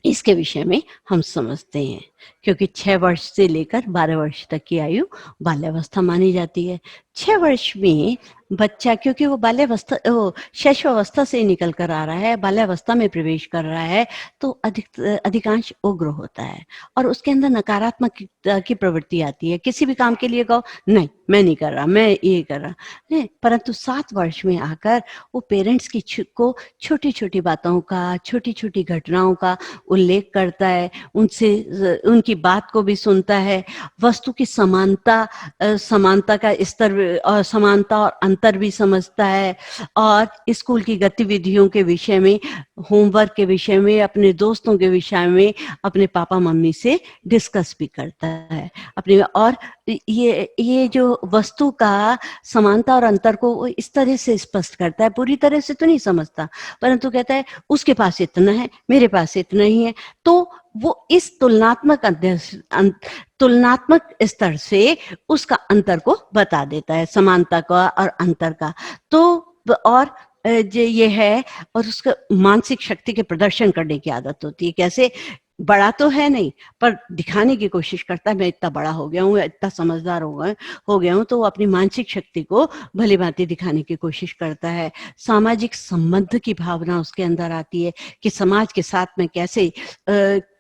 S1: इसके विषय में हम समझते हैं। क्योंकि 6 वर्ष से लेकर 12 वर्ष तक की आयु बाल्यावस्था मानी जाती है। 6 वर्ष में बच्चा, क्योंकि वो शैशवावस्था से निकल कर आ रहा है, बाल्यावस्था में प्रवेश कर रहा है, तो अधिकांश उग्र होता है और उसके अंदर नकारात्मक की प्रवृत्ति आती है। किसी भी काम के लिए कहो नहीं मैं नहीं कर रहा, मैं ये कर रहा है, परंतु 7 वर्ष में आकर वो पेरेंट्स को छोटी छोटी बातों का, छोटी छोटी घटनाओं का उल्लेख करता है, उनसे उनकी बात को भी सुनता है, वस्तु की समानता का स्तर और समानता और अंतर भी समझता है और स्कूल की गतिविधियों के विषय में, होमवर्क के विषय में, अपने दोस्तों के विषय में अपने पापा मम्मी से डिस्कस भी करता है अपने। और ये जो वस्तु का समानता और अंतर को वो इस तरह से स्पष्ट करता है, पूरी तरह से तो नहीं समझता, परंतु कहता है उसके पास इतना है, मेरे पास इतना ही है, तो वो इस तुलनात्मक स्तर से उसका अंतर को बता देता है, समानता का और अंतर का। तो और ये है, और उसका मानसिक शक्ति के प्रदर्शन करने की आदत होती है। कैसे? बड़ा तो है नहीं, पर दिखाने की कोशिश करता है, मैं इतना बड़ा हो गया हूँ, इतना समझदार हो गया हूँ, तो वो अपनी मानसिक शक्ति को भली-भांति दिखाने की कोशिश करता है। सामाजिक संबंध की भावना उसके अंदर आती है कि समाज के साथ मैं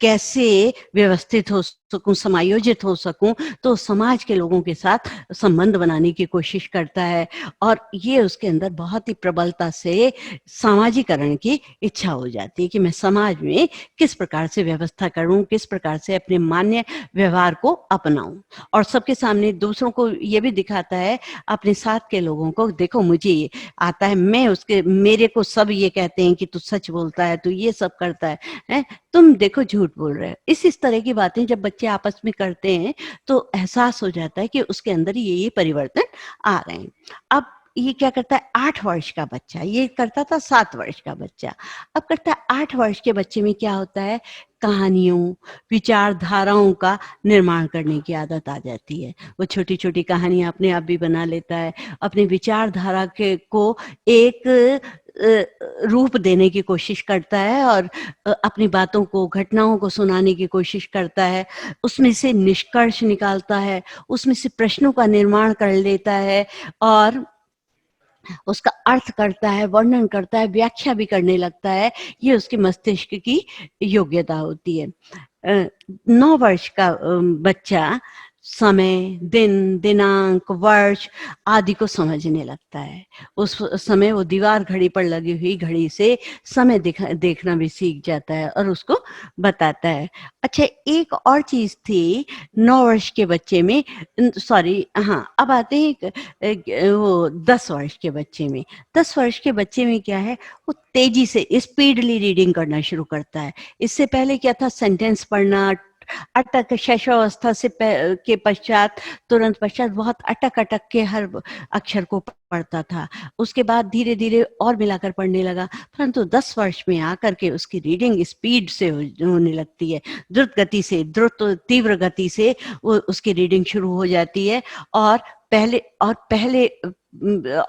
S1: कैसे व्यवस्थित हो सकूँ, समायोजित हो सकूँ, तो समाज के लोगों के साथ संबंध बनाने की कोशिश करता है। और ये उसके अंदर बहुत ही प्रबलता से सामाजीकरण की इच्छा हो जाती है कि मैं समाज में किस प्रकार से व्यवस्था करूं, किस प्रकार से अपने मान्य व्यवहार को अपनाऊं, और सबके सामने दूसरों को ये भी दिखाता है, अपने साथ के लोगों को, देखो मुझे ये आता है, मैं उसके, मेरे को सब ये कहते हैं कि तू सच बोलता है, तू ये सब करता है, तुम देखो झूठ बोल रहे हो। इस तरह की बातें जब बच्चे आपस में करते हैं तो एहसास हो जाता है कि उसके अंदर ये परिवर्तन आ रहे हैं। अब ये क्या करता है 8 वर्ष का बच्चा, ये करता था 7 वर्ष का बच्चा, अब करता है 8 वर्ष के बच्चे में क्या होता है, कहानियों, विचारधाराओं का निर्माण करने की आदत आ जाती है। वो छोटी-छोटी कहानियाँ अपने आप भी बना लेता है, अपनी विचारधारा के को एक रूप देने की कोशिश करता है, और अपनी बातों को, घटनाओं को सुनाने की कोशिश करता है, उसमें से निष्कर्ष निकालता है, उसमें से प्रश्नों का निर्माण कर लेता है, और उसका अर्थ करता है, वर्णन करता है, व्याख्या भी करने लगता है। ये उसके मस्तिष्क की योग्यता होती है। 9 वर्ष का बच्चा समय, दिन, दिनांक, वर्ष आदि को समझने लगता है। उस समय वो दीवार घड़ी पर लगी हुई घड़ी से समय देखना भी सीख जाता है और उसको बताता है। अच्छा, एक और चीज़ थी 9 वर्ष के बच्चे में, सॉरी, हाँ, अब आते हैं वो 10 वर्ष के बच्चे में। 10 वर्ष के बच्चे में क्या है, वो तेजी से स्पीडली रीडिंग करना शुरू करता है। इससे पहले क्या था, सेंटेंस पढ़ना, अटक शैशवावस्था के पश्चात, तुरंत पश्चात बहुत अटक-अटक के हर अक्षर को पढ़ता था। उसके बाद धीरे-धीरे और मिलाकर पढ़ने लगा, परंतु 10 वर्ष में आकर के उसकी रीडिंग स्पीड से होने लगती है। द्रुत तीव्र गति से वो उसकी रीडिंग शुरू हो जाती है, और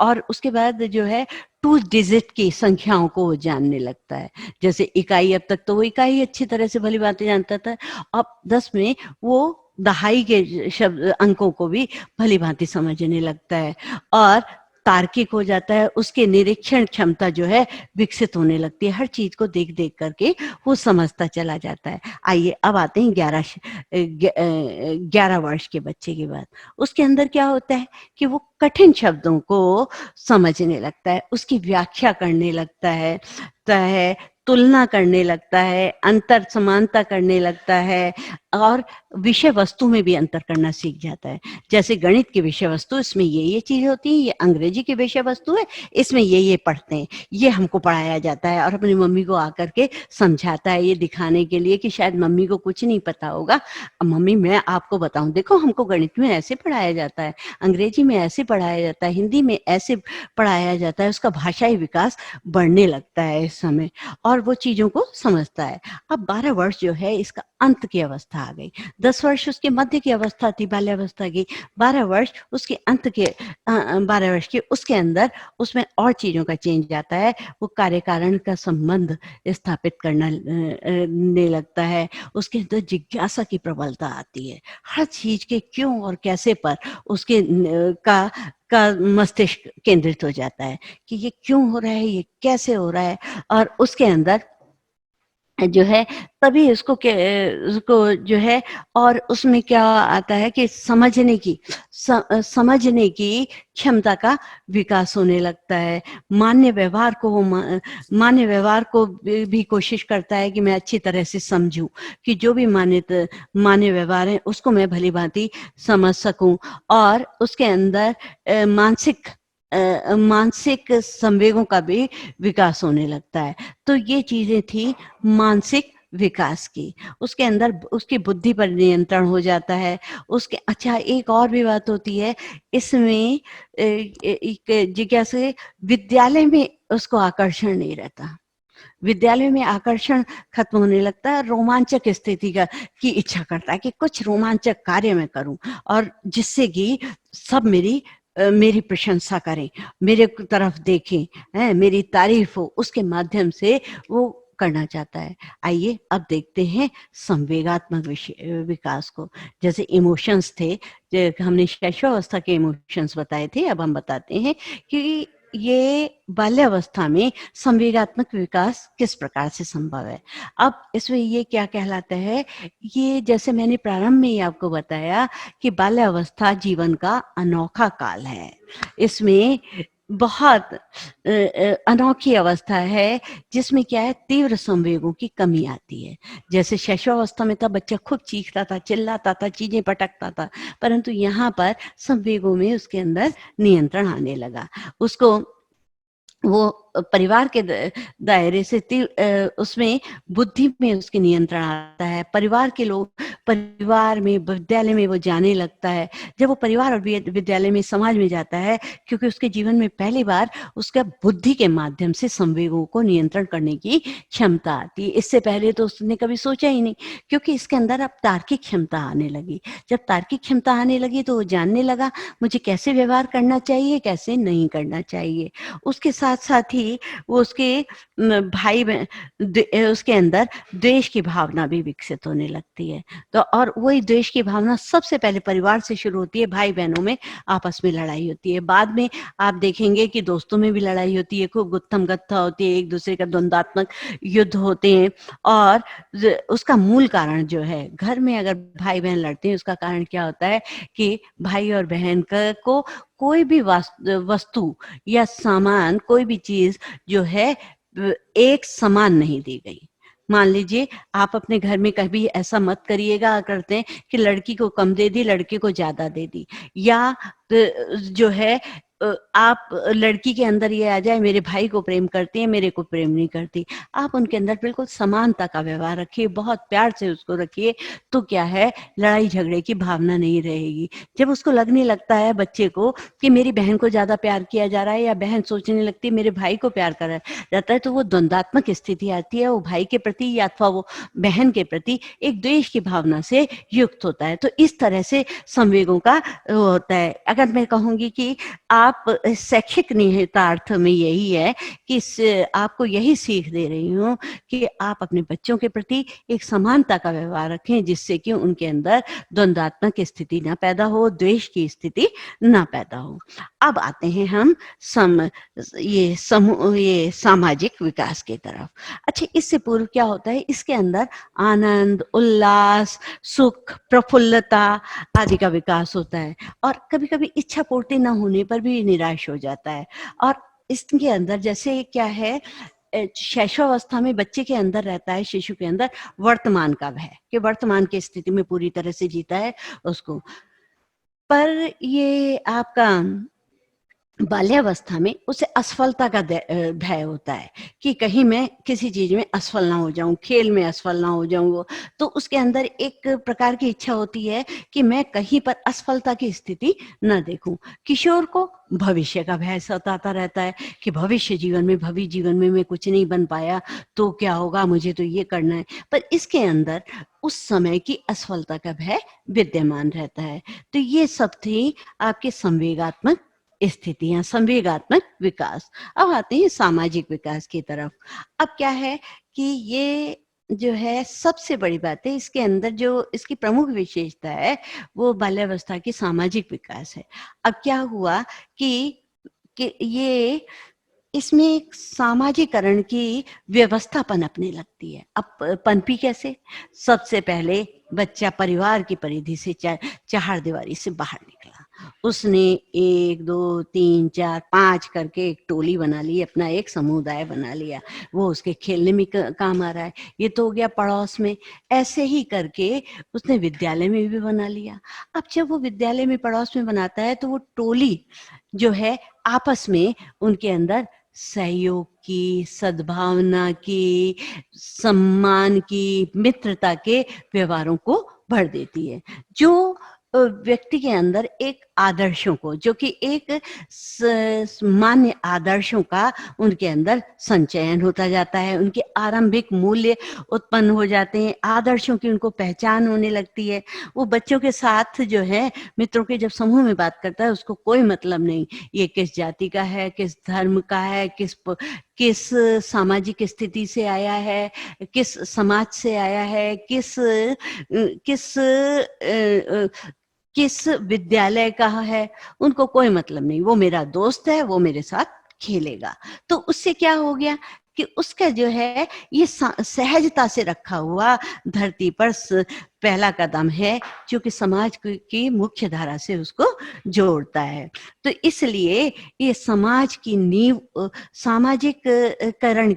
S1: और उसके बाद जो है 2 डिजिट की संख्याओं को वो जानने लगता है। जैसे इकाई, अब तक तो वो इकाई अच्छी तरह से भली-भांति जानता था। अब 10 में वो दहाई के शब्द, अंकों को भी भली-भांति समझने लगता है, और तार्किक हो जाता है। उसकी निरीक्षण क्षमता जो है विकसित होने लगती है। हर चीज़ को देख-देख करके वो समझता चला जाता है। आइए अब आते हैं 11 वर्ष के बच्चे की बात। उसके अंदर क्या होता है कि वो कठिन शब्दों को समझने लगता है, उसकी व्याख्या करने लगता है, तुलना करने लगता है, अंतर समानता करने लगता है, और विषय वस्तु में भी अंतर करना सीख जाता है। जैसे गणित की विषय वस्तु, इसमें ये चीज़ होती है, ये अंग्रेजी की विषय वस्तु है, इसमें ये पढ़ते हैं, ये हमको पढ़ाया जाता है, और अपनी मम्मी को आकर के समझाता है, ये दिखाने के लिए कि शायद मम्मी को कुछ नहीं पता होगा। मम्मी मैं आपको बताऊँ, देखो हमको गणित में ऐसे पढ़ाया जाता है, अंग्रेजी में ऐसे पढ़ाया जाता है, हिंदी में ऐसे पढ़ाया जाता है। उसका भाषाई विकास बढ़ने लगता है इस समय, और वो चीज़ों को समझता है। अब 12 वर्ष जो है इसका अंत की अवस्था आ गई। 10 वर्ष उसके मध्य की अवस्था थी, बाल्यावस्था की। 12 वर्ष उसके अंत के 12 वर्ष के उसके अंदर उसमें और चीज़ों का चेंज आता है। वो कार्य कारण का संबंध स्थापित ने लगता है। उसके अंदर जिज्ञासा की प्रबलता आती है। हर चीज़ के क्यों और कैसे पर उसके का मस्तिष्क केंद्रित हो जाता है कि ये क्यों हो रहा है, ये कैसे हो रहा है, और उसके अंदर जो है तभी उसको जो है, और उसमें क्या आता है कि समझने की क्षमता का विकास होने लगता है। मान्य व्यवहार को भी कोशिश करता है कि मैं अच्छी तरह से समझूं, कि जो भी मान्य व्यवहार है उसको मैं भली-भांति समझ सकूं, और उसके अंदर मानसिक संवेगों का भी विकास होने लगता है। तो ये चीजें थी मानसिक विकास की। उसके अंदर उसकी बुद्धि पर नियंत्रण हो जाता है। उसके, अच्छा, एक और भी बात होती है इसमें, एक जिज्ञासा, विद्यालय में उसको आकर्षण नहीं रहता। विद्यालय में आकर्षण खत्म होने लगता है, रोमांचक स्थिति का की इच्छा करता है कि कुछ रोमांचक कार्य मैं करूँ और जिससे कि सब मेरी प्रशंसा करें, मेरे तरफ देखें, हैं, मेरी तारीफ हो, उसके माध्यम से वो करना चाहता है। आइए अब देखते हैं संवेगात्मक विकास को। जैसे इमोशंस थे, हमने शैशवावस्था के इमोशंस बताए थे, अब हम बताते हैं कि ये बाल्यावस्था में संवेगात्मक विकास किस प्रकार से संभव है। अब इसमें ये क्या कहलाता है, ये जैसे मैंने प्रारंभ में ही आपको बताया कि बाल्यावस्था जीवन का अनोखा काल है। इसमें बहुत अनोखी अवस्था है जिसमें क्या है, तीव्र संवेगों की कमी आती है। जैसे शैशवावस्था में था, बच्चा खूब चीखता था, चिल्लाता था, चीजें पटकता था, परंतु यहाँ पर संवेगों में उसके अंदर नियंत्रण आने लगा। उसको वो परिवार के दायरे से उसमें बुद्धि में उसके नियंत्रण आता है। परिवार के लोग परिवार में, विद्यालय में वो जाने लगता है। जब वो परिवार और विद्यालय में, समाज में जाता है, क्योंकि उसके जीवन में पहली बार उसका बुद्धि के माध्यम से संवेगों को नियंत्रण करने की क्षमता आती है। इससे पहले तो उसने कभी सोचा ही नहीं, क्योंकि इसके अंदर अब तार्किक क्षमता आने लगी। जब तार्किक क्षमता आने लगी तो वो जानने लगा मुझे कैसे व्यवहार करना चाहिए, कैसे नहीं करना चाहिए। उसके साथ साथ ही वो उसके भाई उसके अंदर द्वेष की भावना भी विकसित होने लगती है। तो और वही द्वेष की भावना सबसे पहले परिवार से शुरू होती है, भाई बहनों में आपस में लड़ाई होती है, बाद में आप देखेंगे कि दोस्तों में भी लड़ाई होती है, खूब गुत्थम गत्था होती है, एक दूसरे का द्वंद्वात्मक युद्ध होते हैं। और उसका मूल कारण जो है, घर में अगर भाई बहन लड़ते हैं, उसका कारण क्या होता है कि भाई और बहन को कोई भी वस्तु या सामान, कोई भी चीज जो है एक समान नहीं दी गई। मान लीजिए आप अपने घर में कभी ऐसा मत करिएगा, करते हैं कि लड़की को कम दे दी, लड़के को ज्यादा दे दी, या जो है आप लड़की के अंदर ये आ जाए मेरे भाई को प्रेम करती है, मेरे को प्रेम नहीं करती। आप उनके अंदर बिल्कुल समानता का व्यवहार रखिए, बहुत प्यार से उसको रखिए, तो क्या है, लड़ाई झगड़े की भावना नहीं रहेगी। जब उसको लगने लगता है बच्चे को कि मेरी बहन को ज्यादा प्यार किया जा रहा है, या बहन सोचने लगती है मेरे भाई को प्यार करा जाता है, तो वो द्वंद्वात्मक स्थिति आती है। वो भाई के प्रति या अथवा वो बहन के प्रति एक द्वेष की भावना से युक्त होता है। तो इस तरह से संवेगों का होता है। अगर मैं कहूंगी कि आप शैक्षिक निहितार्थ में यही है कि आपको यही सीख दे रही हूँ कि आप अपने बच्चों के प्रति एक समानता का व्यवहार रखें, जिससे कि उनके अंदर द्वंद्वात्मक स्थिति ना पैदा हो, द्वेष की स्थिति ना पैदा हो। अब आते हैं हम ये सामाजिक विकास की तरफ। अच्छा, इससे पूर्व क्या होता है, इसके अंदर आनंद, उल्लास, सुख, प्रफुल्लता आदि का विकास होता है, और कभी कभी इच्छा पूर्ति न होने पर भी निराश हो जाता है। और इसके अंदर जैसे क्या है, शैशवावस्था में बच्चे के अंदर रहता है, शिशु के अंदर वर्तमान का भय, कि वर्तमान की स्थिति में पूरी तरह से जीता है उसको। पर ये आपका बाल्यावस्था में उसे असफलता का भय होता है कि कहीं मैं किसी चीज में असफल ना हो जाऊं, खेल में असफल ना हो जाऊं। वो तो उसके अंदर एक प्रकार की इच्छा होती है कि मैं कहीं पर असफलता की स्थिति न देखूं। किशोर को भविष्य का भय सताता रहता है कि भविष्य जीवन में मैं कुछ नहीं बन पाया तो क्या होगा, मुझे तो ये करना है। पर इसके अंदर उस समय की असफलता का भय विद्यमान रहता है। तो ये सब थी आपके संवेगात्मक स्थितियां, संवेगात्मक विकास। अब आते हैं सामाजिक विकास की तरफ। अब क्या है कि ये जो है सबसे बड़ी बात है, इसके अंदर जो इसकी प्रमुख विशेषता है वो बाल्यावस्था की सामाजिक विकास है। अब क्या हुआ कि ये इसमें एक सामाजिकरण की व्यवस्था पनपने लगती है। अब पनपी कैसे? सबसे पहले बच्चा परिवार की परिधि से चार दीवारी से बाहर निकला। उसने 1 2 3 4 5 करके एक टोली बना ली, अपना एक समुदाय बना लिया। वो उसके खेलने में काम आ रहा है। ये तो हो गया पड़ोस में। ऐसे ही करके उसने विद्यालय में भी बना लिया। अब जब वो विद्यालय में पड़ोस में बनाता है तो वो टोली जो है आपस में उनके अंदर सहयोग की, सद्भावना की, सम्मान की, मित्रता के व्यवहारों को भर देती है। जो व्यक्ति के अंदर एक आदर्शों को, जो कि एक मान्य आदर्शों का उनके अंदर संचयन होता जाता है, उनके आरंभिक मूल्य उत्पन्न हो जाते हैं, आदर्शों की उनको पहचान होने लगती है। वो बच्चों के साथ जो है, मित्रों के जब समूह में बात करता है, उसको कोई मतलब नहीं, ये किस जाति का है, किस धर्म का है, किस सामाजिक स्थिति से आया है, किस समाज से आया है, किस विद्यालय का है, उनको कोई मतलब नहीं। वो मेरा दोस्त है, वो मेरे साथ खेलेगा। तो उससे क्या हो गया कि उसका जो है ये सहजता से रखा हुआ धरती पर पहला कदम है, जो कि समाज की मुख्य धारा से उसको जोड़ता है। तो इसलिए ये समाज की नींव, सामाजिकरण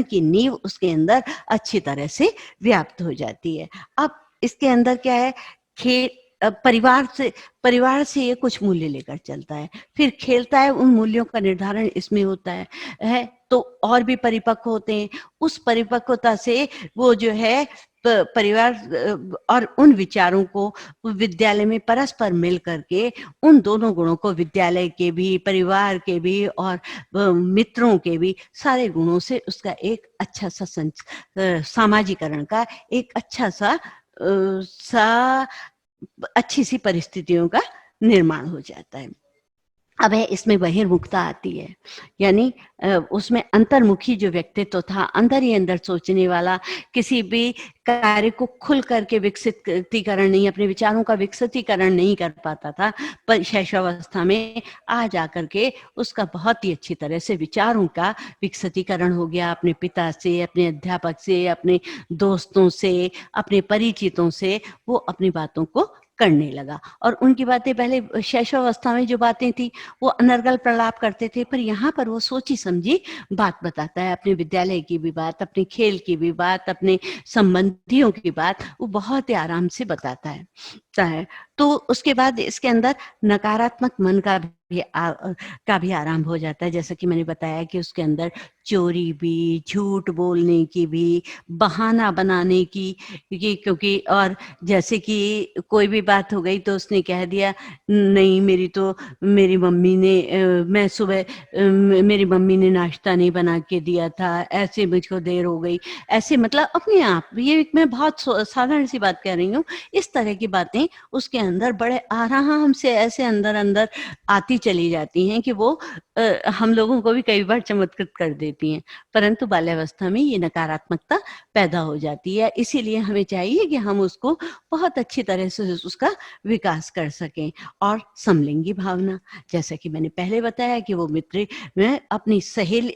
S1: की नींव उसके अंदर अच्छी तरह से व्याप्त हो जाती है। अब इसके अंदर क्या है, खेल, परिवार से ये कुछ मूल्य लेकर चलता है, फिर खेलता है, उन मूल्यों का निर्धारण इसमें होता है तो और भी परिपक्व होते हैं। उस परिपक्वता से वो जो है परिवार और उन विचारों को विद्यालय में परस्पर मिल करके उन दोनों गुणों को, विद्यालय के भी, परिवार के भी और मित्रों के भी, सारे गुणों से उसका एक अच्छा सा सामाजिकरण का एक अच्छा सा अच्छी सी परिस्थितियों का निर्माण हो जाता है। अब है इसमें बहिर्मुखता आती है, यानी उसमें अंतर्मुखी जो व्यक्तित्व था, अंदर ही अंदर सोचने वाला, किसी भी कार्य को खुल करके विकसितीकरण नहीं, अपने विचारों का विकसितीकरण नहीं कर पाता था, पर शैशवावस्था में आ जाकर के उसका बहुत ही अच्छी तरह से विचारों का विकसितीकरण हो गया, अपने पिता से, अपने अध्यापक से, अपने दोस्तों से, अपने परिचितों से वो अपनी बातों को करने लगा। और उनकी बातें पहले शैशवावस्था में जो बातें थी वो अनर्गल प्रलाप करते थे, पर यहाँ पर वो सोची समझी बात बताता है, अपने विद्यालय की भी बात, अपने खेल की भी बात, अपने संबंधियों की बात वो बहुत ही आराम से बताता है। तो उसके बाद इसके अंदर नकारात्मक मन का भी आरंभ हो जाता है। जैसा कि मैंने बताया कि उसके अंदर चोरी भी, झूठ बोलने की भी, बहाना बनाने की, क्योंकि और जैसे कि कोई भी बात हो गई तो उसने कह दिया, नहीं मेरी मम्मी ने मैं सुबह मेरी मम्मी ने नाश्ता नहीं बना के दिया था, ऐसे मुझको देर हो गई, ऐसे मतलब अपने आप, ये मैं बहुत साधारण सी बात कह रही हूँ, इस तरह की बातें उसके अंदर बड़े आराम से ऐसे अंदर अंदर आती चली जाती हैं कि वो हम लोगों को भी कई बार चमत्कृत कर देती हैं। परंतु बाल्यावस्था में ये नकारात्मकता पैदा हो जाती है, इसीलिए हमें चाहिए कि हम उसको बहुत अच्छी तरह से उसका विकास कर सकें। और समलिंगी भावना, जैसा कि मैंने पहले बताया कि वो मित्र में अपनी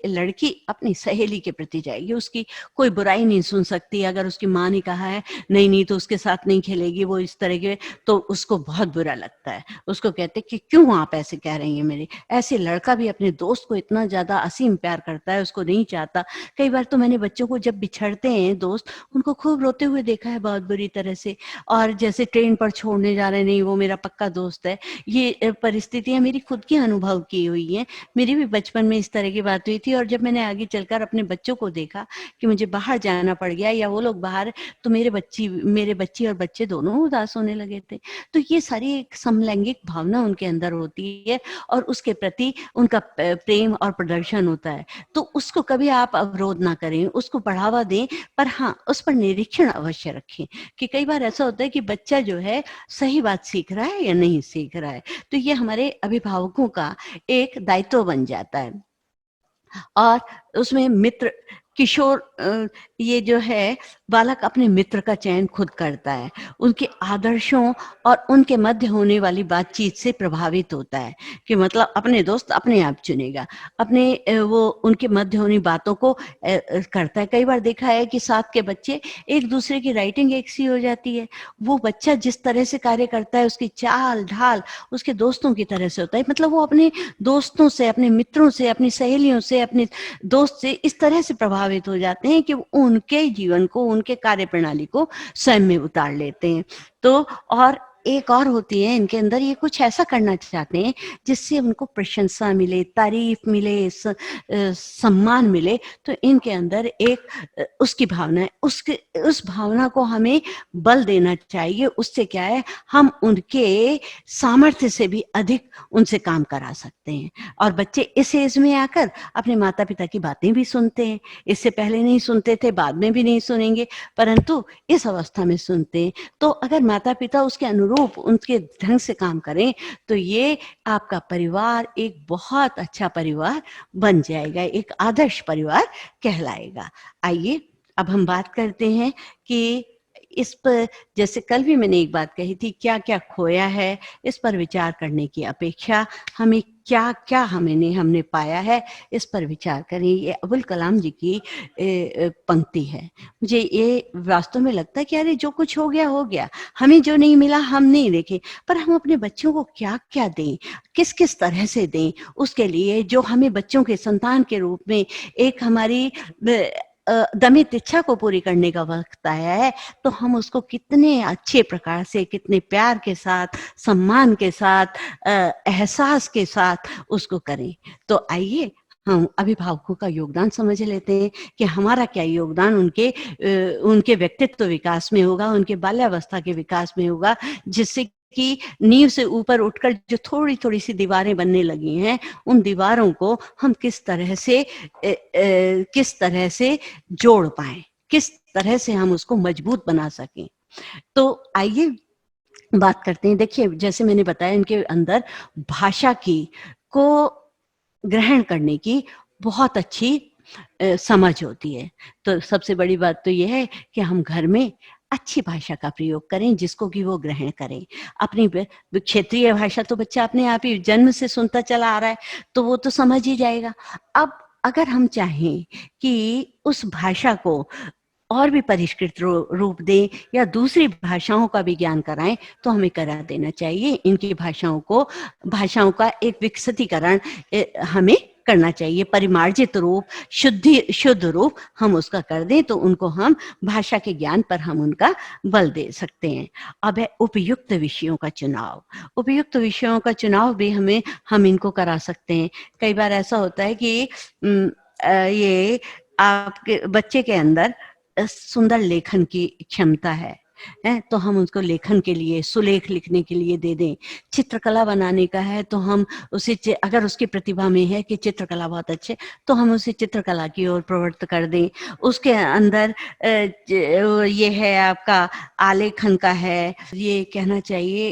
S1: लड़की अपनी सहेली के प्रति जाएगी, उसकी कोई बुराई नहीं सुन सकती। अगर उसकी माँ ने कहा है नहीं तो उसके साथ नहीं खेलेगी, वो इस तरह के, तो उसको बहुत बुरा लगता है। उसको कहते कि क्यों आप ऐसे कह रही हैं मेरे, ऐसे लड़का भी अपने दोस्त को इतना ज्यादा असीम प्यार करता है, उसको नहीं चाहता। कई बार तो मैंने बच्चों को जब बिछड़ते हैं दोस्त, उनको खूब रोते हुए देखा है बहुत बुरी तरह से, और जैसे ट्रेन पर छोड़ने जा रहे, नहीं वो मेरा पक्का दोस्त है। ये परिस्थितियां मेरी खुद की अनुभव की हुई हैं, मेरी भी बचपन में इस तरह की बात हुई थी। और जब मैंने आगे चलकर अपने बच्चों को देखा कि मुझे बाहर जाना पड़ गया या वो लोग बाहर, तो मेरे बच्ची और बच्चे दोनों उदास होने लगे थे। तो ये सारी एक समलैंगिक भावना उनके अंदर होती है और उसके प्रति उनका प्रेम और प्रदर्शन होता है। तो उसको कभी आप अवरोध ना करें, उसको बढ़ावा दें, पर हाँ उस पर निरीक्षण अवश्य रखें कि कई बार ऐसा होता है कि बच्चा जो है सही बात सीख रहा है या नहीं सीख रहा है। तो ये हमारे अभिभावकों का एक दायित्व बन जाता है। और उसमें मित्र, किशोर, ये जो है बालक अपने मित्र का चयन खुद करता है, उनके आदर्शों और उनके मध्य होने वाली बातचीत से प्रभावित होता है, कि मतलब अपने दोस्त अपने आप चुनेगा, अपने वो उनके मध्य होनी बातों को करता है। कई बार देखा है कि साथ के बच्चे एक दूसरे की राइटिंग एक सी हो जाती है, वो बच्चा जिस तरह से कार्य करता है उसकी चाल ढाल उसके दोस्तों की तरह से होता है। मतलब वो अपने दोस्तों से, अपने मित्रों से, अपनी सहेलियों से, अपने दोस्त से इस तरह से प्रभावित हो जाते हैं कि उनके जीवन को, उनके कार्य प्रणाली को स्वयं में उतार लेते हैं। तो और एक और होती है इनके अंदर, ये कुछ ऐसा करना चाहते हैं जिससे उनको प्रशंसा मिले, तारीफ मिले, सम्मान मिले। तो इनके अंदर एक उसकी भावना है, उसके उस भावना को हमें बल देना चाहिए। उससे क्या है, हम उनके सामर्थ्य से भी अधिक उनसे काम करा सकते हैं। और बच्चे इस एज में आकर अपने माता पिता की बातें भी सुनते हैं। इससे पहले नहीं सुनते थे, बाद में भी नहीं सुनेंगे, परंतु इस अवस्था में सुनते हैं। तो अगर माता पिता उसके अनुरूप उनके ढंग से काम करें तो ये आपका परिवार एक बहुत अच्छा परिवार बन जाएगा, एक आदर्श परिवार कहलाएगा। आइए अब हम बात करते हैं कि इस पर, जैसे कल भी मैंने एक बात कही थी, क्या क्या खोया है, इस पर विचार करने की अपेक्षा हमें क्या क्या हमने पाया है, इस पर विचार करें। ये अबुल कलाम जी की पंक्ति है। मुझे ये वास्तव में लगता है कि अरे जो कुछ हो गया हो गया, हमें जो नहीं मिला हम नहीं देखे, पर हम अपने बच्चों को क्या क्या दें, किस किस तरह से दें, उसके लिए जो हमें बच्चों के संतान के रूप में एक हमारी दमित इच्छा को पूरी करने का वक्त आया है, तो हम उसको कितने अच्छे प्रकार से, कितने प्यार के साथ, सम्मान के साथ, एहसास के साथ उसको करें। तो आइए हम अभिभावकों का योगदान समझ लेते हैं कि हमारा क्या योगदान उनके व्यक्तित्व विकास में होगा, उनके बाल्यावस्था के विकास में होगा, जिससे कि नींव से ऊपर उठकर जो थोड़ी थोड़ी सी दीवारें बनने लगी हैं, उन दीवारों को हम किस तरह से जोड़ पाएं, किस तरह से हम उसको मजबूत बना सकें। तो आइए बात करते हैं। देखिए, जैसे मैंने बताया, इनके अंदर भाषा को ग्रहण करने की बहुत अच्छी समझ होती है। तो सबसे बड़ी बात तो यह है कि हम घर में अच्छी भाषा का प्रयोग करें, जिसको कि वो ग्रहण करें। अपनी क्षेत्रीय भाषा तो बच्चा अपने आप ही जन्म से सुनता चला आ रहा है, तो वो तो समझ ही जाएगा। अब अगर हम चाहें कि उस भाषा को और भी परिष्कृत रूप दें या दूसरी भाषाओं का भी ज्ञान कराएं, तो हमें करा देना चाहिए। इनकी भाषाओं का एक विकसितीकरण हमें करना चाहिए। परिमार्जित रूप, शुद्ध रूप हम उसका कर दें, तो उनको हम भाषा के ज्ञान पर हम उनका बल दे सकते हैं। अब है उपयुक्त विषयों का चुनाव। उपयुक्त विषयों का चुनाव भी हम इनको करा सकते हैं। कई बार ऐसा होता है कि ये आपके बच्चे के अंदर सुंदर लेखन की क्षमता है, तो हम उसको लेखन के लिए, सुलेख लिखने के लिए दे दें। चित्रकला बनाने का है तो हम उसे, अगर उसकी प्रतिभा में है कि चित्रकला बहुत अच्छे, तो हम उसे चित्रकला की ओर प्रवृत्त कर दें। उसके अंदर ये है आपका आलेखन का है, ये कहना चाहिए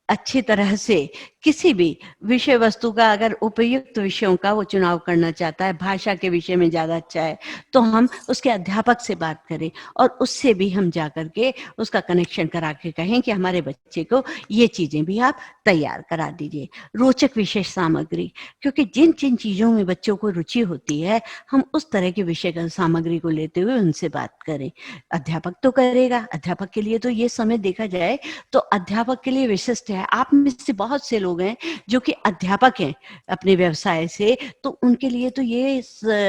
S1: अच्छी तरह से किसी भी विषय वस्तु का, अगर उपयुक्त विषयों का वो चुनाव करना चाहता है, भाषा के विषय में ज़्यादा अच्छा है, तो हम उसके अध्यापक से बात करें और उससे भी हम जा करके उसका कनेक्शन करा के कहें कि हमारे बच्चे को ये चीज़ें भी आप तैयार करा दीजिए। रोचक विशेष सामग्री, क्योंकि जिन जिन चीज़ों में बच्चों को रुचि होती है, हम उस तरह के विषय सामग्री को लेते हुए उनसे बात करें। अध्यापक तो करेगा, अध्यापक के लिए तो ये समय देखा जाए तो अध्यापक के लिए विशिष्ट है। आप में से बहुत से लोग हैं जो कि अध्यापक हैं अपने व्यवसाय से, तो उनके लिए तो ये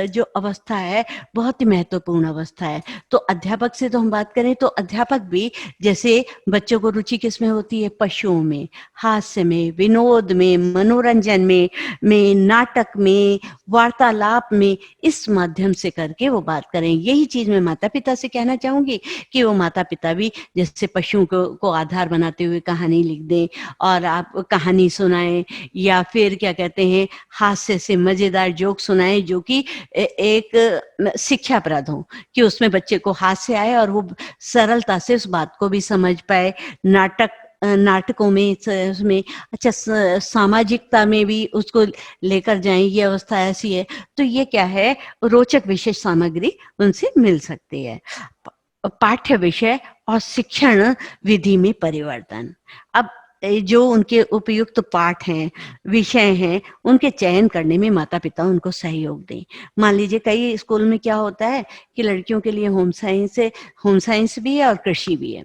S1: जो अवस्था है बहुत ही महत्वपूर्ण अवस्था है। तो अध्यापक से तो हम बात करें तो अध्यापक भी, जैसे बच्चों को रुचि किसमें होती है, पशुओं में, हास्य में, विनोद में, मनोरंजन में नाटक में, वार्तालाप में, इस माध्यम से करके वो बात करें। यही चीज मैं माता पिता से कहना चाहूंगी कि वो माता पिता भी जैसे पशुओं को आधार बनाते हुए कहानी लिख दें और आप कहानी सुनाएं, या फिर क्या कहते हैं, हास्य से मजेदार जोक सुनाएं जो कि एक शिक्षाप्रद हो, कि उसमें बच्चे को हास्य आए और वो सरलता से उस बात को भी समझ पाए। नाटकों में उसमें अच्छा सामाजिकता में भी उसको लेकर जाएं, ये अवस्था ऐसी है। तो ये क्या है, रोचक विशेष सामग्री उनसे मिल सकती है। पाठ्य विषय और शिक्षण विधि में परिवर्तन। अब जो उनके उपयुक्त पाठ हैं, विषय हैं, उनके चयन करने में माता पिता उनको सहयोग दें। मान लीजिए कई स्कूल में क्या होता है कि लड़कियों के लिए होम साइंस भी है और कृषि भी है।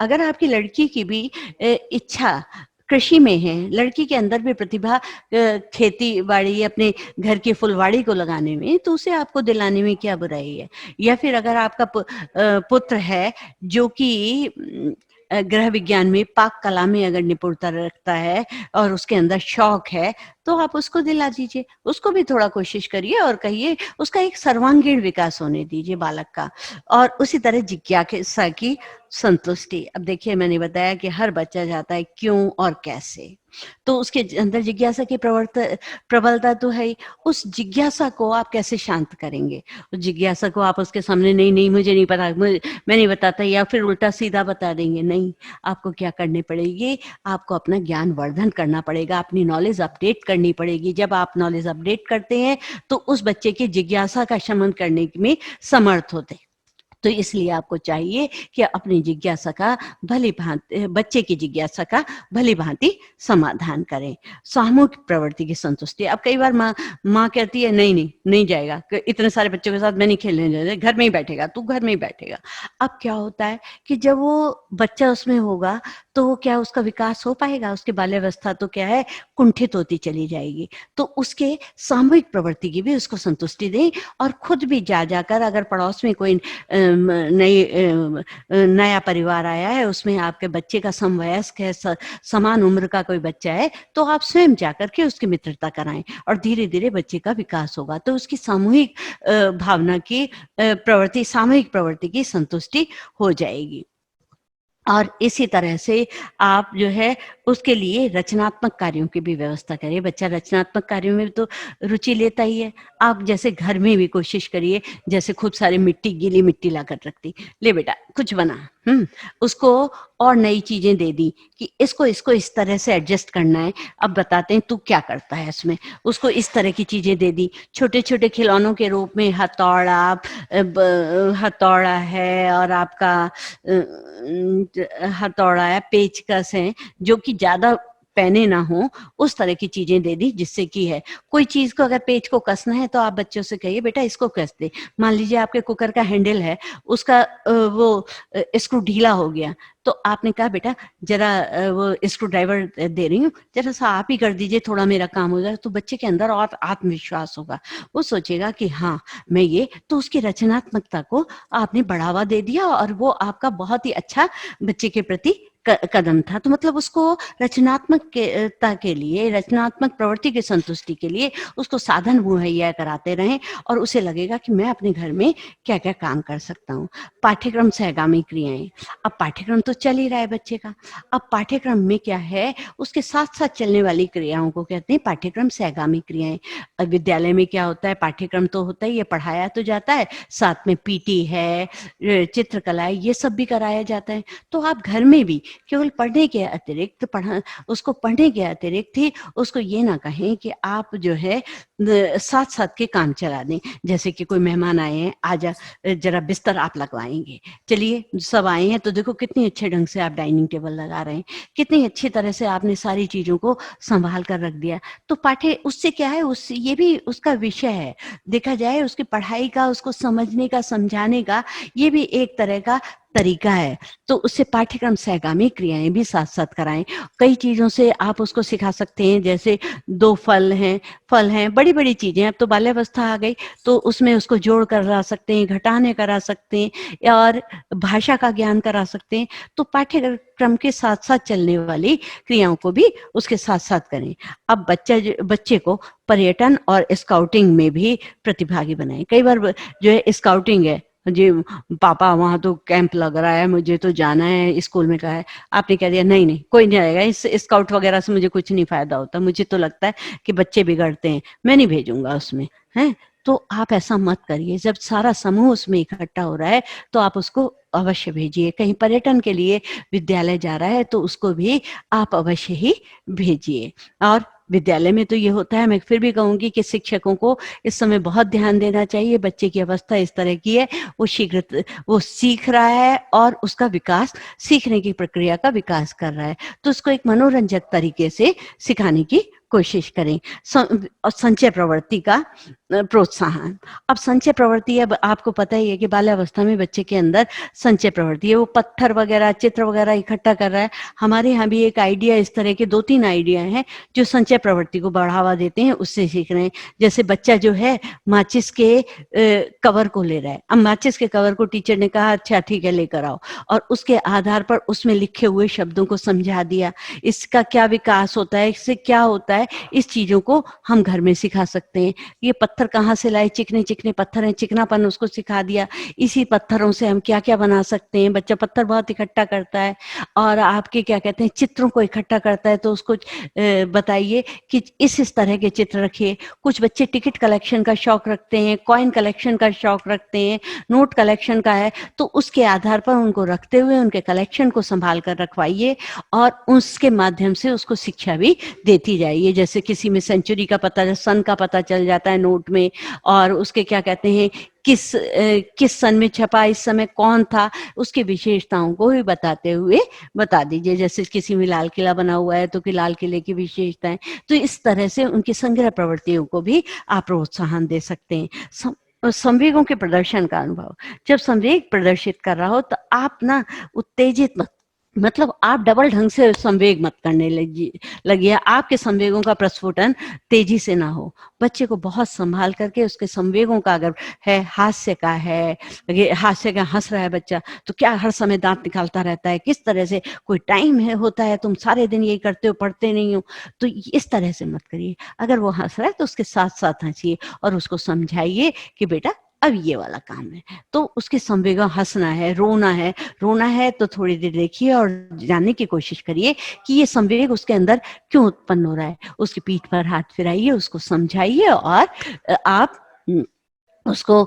S1: अगर आपकी लड़की की भी इच्छा कृषि में है, लड़की के अंदर भी प्रतिभा खेती बाड़ी, अपने घर की फुलवाड़ी को लगाने में, तो उसे आपको दिलाने में क्या बुराई है। या फिर अगर आपका पुत्र है जो कि गृह विज्ञान में, पाक कला में अगर निपुणता रखता है और उसके अंदर शौक है, तो आप उसको दिला दीजिए। उसको भी थोड़ा कोशिश करिए और कहिए, उसका एक सर्वांगीण विकास होने दीजिए बालक का। और उसी तरह जिज्ञासा की संतुष्टि। अब देखिए, मैंने बताया कि हर बच्चा चाहता है क्यों और कैसे, तो उसके अंदर जिज्ञासा की प्रबलता तो है ही। उस जिज्ञासा को आप कैसे शांत करेंगे? उस जिज्ञासा को आप उसके सामने, नहीं नहीं मुझे नहीं पता, मैं नहीं बताता, या फिर उल्टा सीधा बता देंगे? नहीं, आपको क्या करनी पड़ेगी, आपको अपना ज्ञान वर्धन करना पड़ेगा, अपनी नॉलेज अपडेट करनी पड़ेगी। जब आप नॉलेज अपडेट करते हैं तो उस बच्चे की जिज्ञासा का शमन करने में समर्थ होते हैं। तो इसलिए आपको चाहिए कि अपनी जिज्ञासा का भली भांति, बच्चे की जिज्ञासा का भली भांति समाधान करें। सामूहिक प्रवृत्ति की संतुष्टि। अब कई बार माँ कहती है नहीं नहीं नहीं जाएगा, इतने सारे बच्चों के साथ मैं नहीं खेलने जा रहा, घर में ही बैठेगा, तू घर में ही बैठेगा। अब क्या होता है कि जब वो बच्चा उसमें होगा तो क्या उसका विकास हो पाएगा? उसकी बाल्यावस्था तो क्या है, कुंठित होती चली जाएगी। तो उसके सामूहिक प्रवृत्ति की भी उसको संतुष्टि दें, और खुद भी जा जाकर, अगर पड़ोस में कोई नया परिवार आया है, उसमें आपके बच्चे का समवयस्क है, समान उम्र का कोई बच्चा है, तो आप स्वयं जाकर के उसकी मित्रता कराएं, और धीरे धीरे बच्चे का विकास होगा। तो उसकी सामूहिक भावना की प्रवृत्ति, सामूहिक प्रवृत्ति की संतुष्टि हो जाएगी। और इसी तरह से आप जो है उसके लिए रचनात्मक कार्यों की भी व्यवस्था करिए। बच्चा रचनात्मक कार्यों में तो रुचि लेता ही है। आप जैसे घर में भी कोशिश करिए, जैसे खूब सारी मिट्टी, गीली मिट्टी ला कर रख दी, ले बेटा कुछ बना, उसको और नई चीजें दे दी कि इसको इसको इस तरह से एडजस्ट करना है, अब बताते हैं तू क्या करता है इसमें। उसको इस तरह की चीजें दे दी, छोटे छोटे खिलौनों के रूप में हथौड़ा, हथौड़ा है, और आपका हथौड़ा है, पेचकस है, जो कि ज्यादा पैने ना हो, उस तरह की चीजें दे दी, जिससे कि है कोई चीज को अगर पेच को कसना है तो आप बच्चों से कहिए बेटा इसको कस दे। मान लीजिए आपके कुकर का हैंडल है, उसका वो स्क्रू ढीला हो गया, तो आपने कहा बेटा जरा वो स्क्रू ड्राइवर दे रही हूँ, जरा सा आप ही कर दीजिए, थोड़ा मेरा काम हो जाए। तो बच्चे के अंदर और आत्मविश्वास होगा, वो सोचेगा कि हाँ मैं ये, तो उसकी रचनात्मकता को आपने बढ़ावा दे दिया, और वो आपका बहुत ही अच्छा बच्चे के प्रति कदम था। तो मतलब उसको रचनात्मकता के लिए, रचनात्मक प्रवृत्ति की संतुष्टि के लिए उसको साधन मुहैया कराते रहें, और उसे लगेगा कि मैं अपने घर में क्या क्या काम कर सकता हूँ। पाठ्यक्रम से आगामी क्रियाएं। अब पाठ्यक्रम तो चल ही रहा है बच्चे का, अब पाठ्यक्रम में क्या है, उसके साथ साथ चलने वाली क्रियाओं को कहते हैं पाठ्यक्रम से आगामी क्रियाएं। अब विद्यालय में क्या होता है, पाठ्यक्रम तो होता ही है, पढ़ाया तो जाता है, साथ में पीटी है, चित्रकला है, ये सब भी कराया जाता है। तो आप घर में भी केवल पढ़ने के अतिरिक्त, उसको पढ़ने के अतिरिक्त ही उसको ये ना कहें कि आप जो है साथ साथ के काम चला दें। जैसे कि कोई मेहमान आए हैं, आजा जरा बिस्तर आप लगवाएंगे, चलिए सब आए हैं तो देखो कितनी अच्छे ढंग से आप डाइनिंग टेबल लगा रहे हैं, कितनी अच्छी तरह से आपने सारी चीजों को संभाल कर रख दिया। तो पाठ्य उससे क्या है, उससे ये भी उसका विषय है, देखा जाए उसकी पढ़ाई का, उसको समझने का, समझाने का, ये भी एक तरह का तरीका है। तो उससे पाठ्यक्रम सहगामी क्रियाएं भी साथ साथ कराएं। कई चीजों से आप उसको सिखा सकते हैं, जैसे 2 फल हैं, बड़ी बड़ी चीजें। अब तो बाल्यावस्था आ गई, तो उसमें उसको जोड़ करा सकते हैं, घटाने करा सकते हैं, और भाषा का ज्ञान करा सकते हैं। तो पाठ्यक्रम के साथ साथ चलने वाली क्रियाओं को भी उसके साथ साथ करें। अब बच्चे को पर्यटन और स्काउटिंग में भी प्रतिभागी बनाएं। कई बार जो है स्काउटिंग है जी, पापा वहां तो कैंप लग रहा है, मुझे तो जाना है, स्कूल में कहा है, आपने कह दिया नहीं नहीं कोई नहीं आएगा, इस स्काउट वगैरह से मुझे कुछ नहीं फायदा होता, मुझे तो लगता है कि बच्चे बिगड़ते हैं, मैं नहीं भेजूंगा उसमें, है। तो आप ऐसा मत करिए। जब सारा समूह उसमें इकट्ठा हो रहा है तो आप उसको अवश्य भेजिए। कहीं पर्यटन के लिए विद्यालय जा रहा है तो उसको भी आप अवश्य ही भेजिए। और विद्यालय में तो ये होता है, मैं फिर भी कहूंगी कि शिक्षकों को इस समय बहुत ध्यान देना चाहिए। बच्चे की अवस्था इस तरह की है, वो सीख रहा है, और उसका विकास, सीखने की प्रक्रिया का विकास कर रहा है, तो उसको एक मनोरंजक तरीके से सिखाने की कोशिश करें। और संचय प्रवृत्ति का प्रोत्साहन। अब संचय प्रवृत्ति, अब आपको पता ही है कि बाल्यावस्था में बच्चे के अंदर संचय प्रवृत्ति है, वो पत्थर वगैरह, चित्र वगैरह इकट्ठा कर रहा है। हमारे यहाँ भी एक आइडिया, इस तरह के 2-3 आइडिया हैं जो संचय प्रवृत्ति को बढ़ावा देते हैं, उससे सीख रहे हैं। जैसे बच्चा जो है माचिस के कवर को ले रहा है। अब माचिस के कवर को टीचर ने कहा अच्छा ठीक है लेकर आओ, और उसके आधार पर उसमें लिखे हुए शब्दों को समझा दिया। इसका क्या विकास होता है, इससे क्या होता है, इस चीजों को हम घर में सिखा सकते हैं। ये पत्थर कहाँ से लाए, चिकने चिकने पत्थर हैं, चिकनापन उसको सिखा दिया। इसी पत्थरों से हम क्या क्या बना सकते हैं। बच्चा पत्थर बहुत इकट्ठा करता है और आपके क्या कहते हैं चित्रों को इकट्ठा करता है, तो उसको बताइए कि इस तरह के चित्र रखिए। कुछ बच्चे टिकट कलेक्शन का शौक रखते हैं, कॉइन कलेक्शन का शौक रखते हैं, नोट कलेक्शन का है, तो उसके आधार पर उनको रखते हुए उनके कलेक्शन को संभाल कर रखवाइए और उसके माध्यम से उसको शिक्षा भी देती जाइए। जैसे किसी में सेंचुरी का पता, सन का पता चल जाता है नोट में, और उसके क्या कहते हैं किस सन में छपा, इस समय कौन था, उसकी विशेषताओं को भी बताते हुए बता दीजिए। जैसे किसी में लाल किला बना हुआ है तो कि लाल किले की विशेषताएं। तो इस तरह से उनकी संग्रह प्रवृत्तियों को भी आप प्रोत्साहन दे सकते हैं। संवेगों के प्रदर्शन का अनुभव, जब संवेग प्रदर्शित कर रहा हो तो आप ना उत्तेजित मत, मतलब आप डबल ढंग से संवेग मत करने लगिए। आपके संवेगों का प्रस्फुटन तेजी से ना हो। बच्चे को बहुत संभाल करके उसके संवेगों का, अगर है हास्य का है, हास्य का हंस रहा है बच्चा तो क्या हर समय दांत निकालता रहता है, किस तरह से, कोई टाइम है होता है, तुम सारे दिन यही करते हो, पढ़ते नहीं हो, तो इस तरह से मत करिए। अगर वो हंस रहा है तो उसके साथ साथ हंसिए और उसको समझाइए कि बेटा अब ये वाला काम है। तो उसकी संवेग, हंसना है, रोना है, रोना है तो थोड़ी देर देखिए और जानने की कोशिश करिए कि ये संवेग उसके अंदर क्यों उत्पन्न हो रहा है। उसकी पीठ पर हाथ फिराइए, उसको समझाइए और आप उसको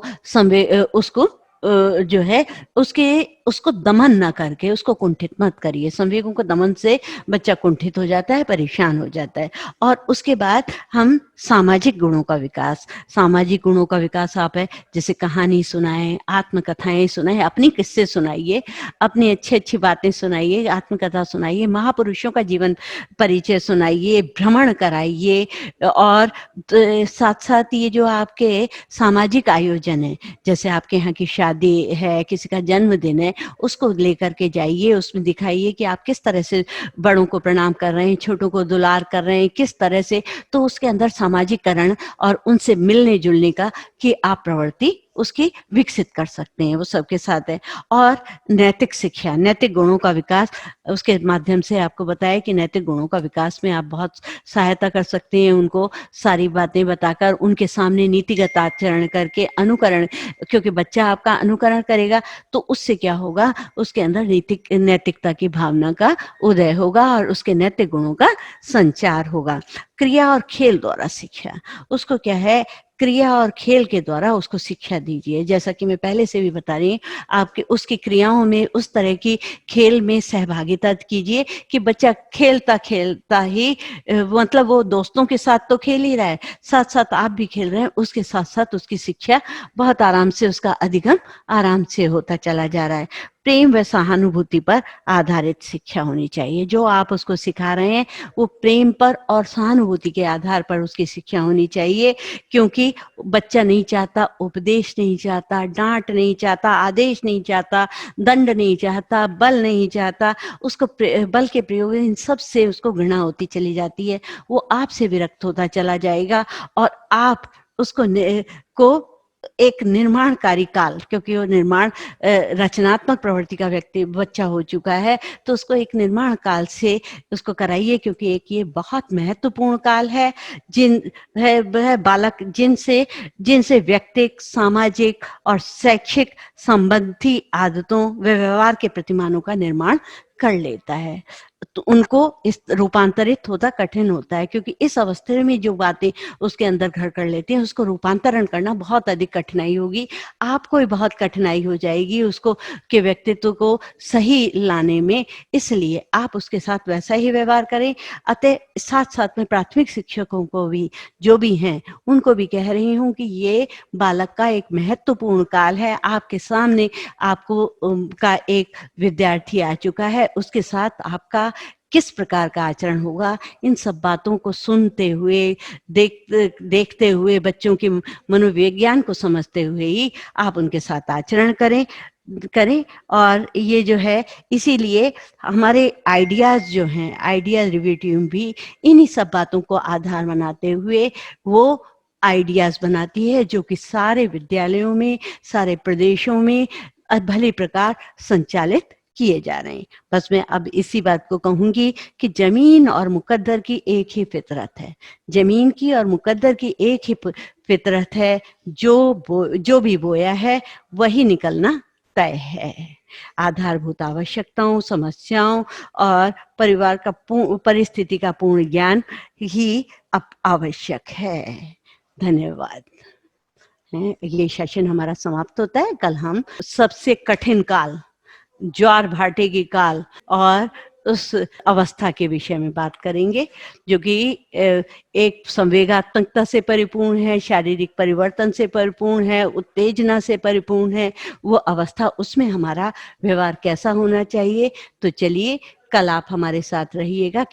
S1: उसको जो है उसको दमन ना करके उसको कुंठित मत करिए। संवेगों को दमन से बच्चा कुंठित हो जाता है, परेशान हो जाता है। और उसके बाद हम सामाजिक गुणों का विकास, सामाजिक गुणों का विकास आप है जैसे कहानी सुनाएं, आत्मकथाएं सुनाएं, अपनी किस्से सुनाइए, अपनी अच्छी अच्छी बातें सुनाइए, आत्मकथा सुनाइए, महापुरुषों का जीवन परिचय सुनाइए, भ्रमण कराइए। और साथ साथ ये जो आपके सामाजिक आयोजन है, जैसे आपके यहाँ की शादी है, किसी का जन्मदिन है, उसको लेकर के जाइए, उसमें दिखाइए कि आप किस तरह से बड़ों को प्रणाम कर रहे हैं, छोटों को दुलार कर रहे हैं, किस तरह से। तो उसके अंदर सामाजिकरण और उनसे मिलने जुलने का कि आप प्रवृत्ति उसकी विकसित कर सकते हैं, वो सबके साथ है। और नैतिक शिक्षा, नैतिक गुणों का विकास, उसके माध्यम से आपको बताया कि नैतिक गुणों का विकास में आप बहुत सहायता कर सकते हैं। उनको सारी बातें बताकर, उनके सामने नीतिगत आचरण करके, अनुकरण, क्योंकि बच्चा आपका अनुकरण करेगा तो उससे क्या होगा, उसके अंदर नैतिकता की भावना का उदय होगा और उसके नैतिक गुणों का संचार होगा। क्रिया और खेल द्वारा शिक्षा, उसको क्या है, क्रिया और खेल के द्वारा उसको शिक्षा दीजिए। जैसा कि मैं पहले से भी बता रही हूँ, आपके उसकी क्रियाओं में उस तरह की खेल में सहभागिता कीजिए कि बच्चा खेलता खेलता ही मतलब वो दोस्तों के साथ तो खेल ही रहा है, साथ साथ आप भी खेल रहे हैं, उसके साथ साथ उसकी शिक्षा बहुत आराम से, उसका अधिगम आराम से होता चला जा रहा है। प्रेम व सहानुभूति पर आधारित शिक्षा होनी चाहिए। जो आप उसको सिखा रहे हैं वो प्रेम पर और सहानुभूति के आधार पर उसकी शिक्षा होनी चाहिए, क्योंकि बच्चा नहीं चाहता, उपदेश नहीं चाहता, डांट नहीं चाहता, आदेश नहीं चाहता, दंड नहीं चाहता, बल नहीं चाहता। उसको बल के प्रयोग, इन सब से उसको घृणा होती चली जाती है, वो आपसे विरक्त होता चला जाएगा और आप उसको को एक निर्माणकारी काल, क्योंकि वो रचनात्मक प्रवृत्ति का व्यक्ति बच्चा हो चुका है, तो उसको एक निर्माण काल से उसको कराइए, क्योंकि एक ये बहुत महत्वपूर्ण काल है वह बालक जिनसे व्यक्तिक, सामाजिक और शैक्षिक संबंधी आदतों व व्यवहार के प्रतिमानों का निर्माण कर लेता है। तो उनको इस रूपांतरित होता कठिन होता है, क्योंकि इस अवस्था में जो बातें उसके अंदर घर कर लेती हैं उसको रूपांतरण करना बहुत अधिक कठिनाई होगी, आपको भी बहुत कठिनाई हो जाएगी उसको के व्यक्तित्व को सही लाने में। इसलिए आप उसके साथ वैसा ही व्यवहार करें। अतः साथ साथ में प्राथमिक शिक्षकों को भी, जो भी हैं, उनको भी कह रही हूँ कि ये बालक का एक महत्वपूर्ण काल है। आपके सामने आपको का एक विद्यार्थी आ चुका है, उसके साथ आपका किस प्रकार का आचरण होगा, इन सब बातों को सुनते हुए, देखते हुए, बच्चों के मनोविज्ञान को समझते हुए ही आप उनके साथ आचरण करें करें और ये जो है इसीलिए हमारे आइडियाज़ जो हैं, आइडिया रिव्यू भी इन्हीं सब बातों को आधार बनाते हुए वो आइडियाज़ बनाती है जो कि सारे विद्यालयों में, सारे प्रदेशों में भली प्रकार संचालित किए जा रहे हैं। बस मैं अब इसी बात को कहूँगी कि ज़मीन और मुकद्दर की एक ही फितरत है। ज़मीन की और मुकद्दर की एक ही फितरत है, जो भी बोया है वही निकलना तय है। आधारभूत आवश्यकताओं, समस्याओं और परिवार का परिस्थिति का पूर्ण ज्ञान ही आवश्यक है। धन्यवाद। ये सेशन हमारा समाप्त होता है। कल हम सबसे कठिन काल, ज्वार भाटे की काल और उस अवस्था के विषय में बात करेंगे जो कि एक संवेगात्मकता से परिपूर्ण है, शारीरिक परिवर्तन से परिपूर्ण है, उत्तेजना से परिपूर्ण है। वो अवस्था, उसमें हमारा व्यवहार कैसा होना चाहिए। तो चलिए कल आप हमारे साथ रहिएगा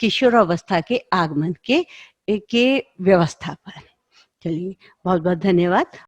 S1: किशोरावस्था के आगमन के व्यवस्था पर। चलिए, बहुत बहुत धन्यवाद।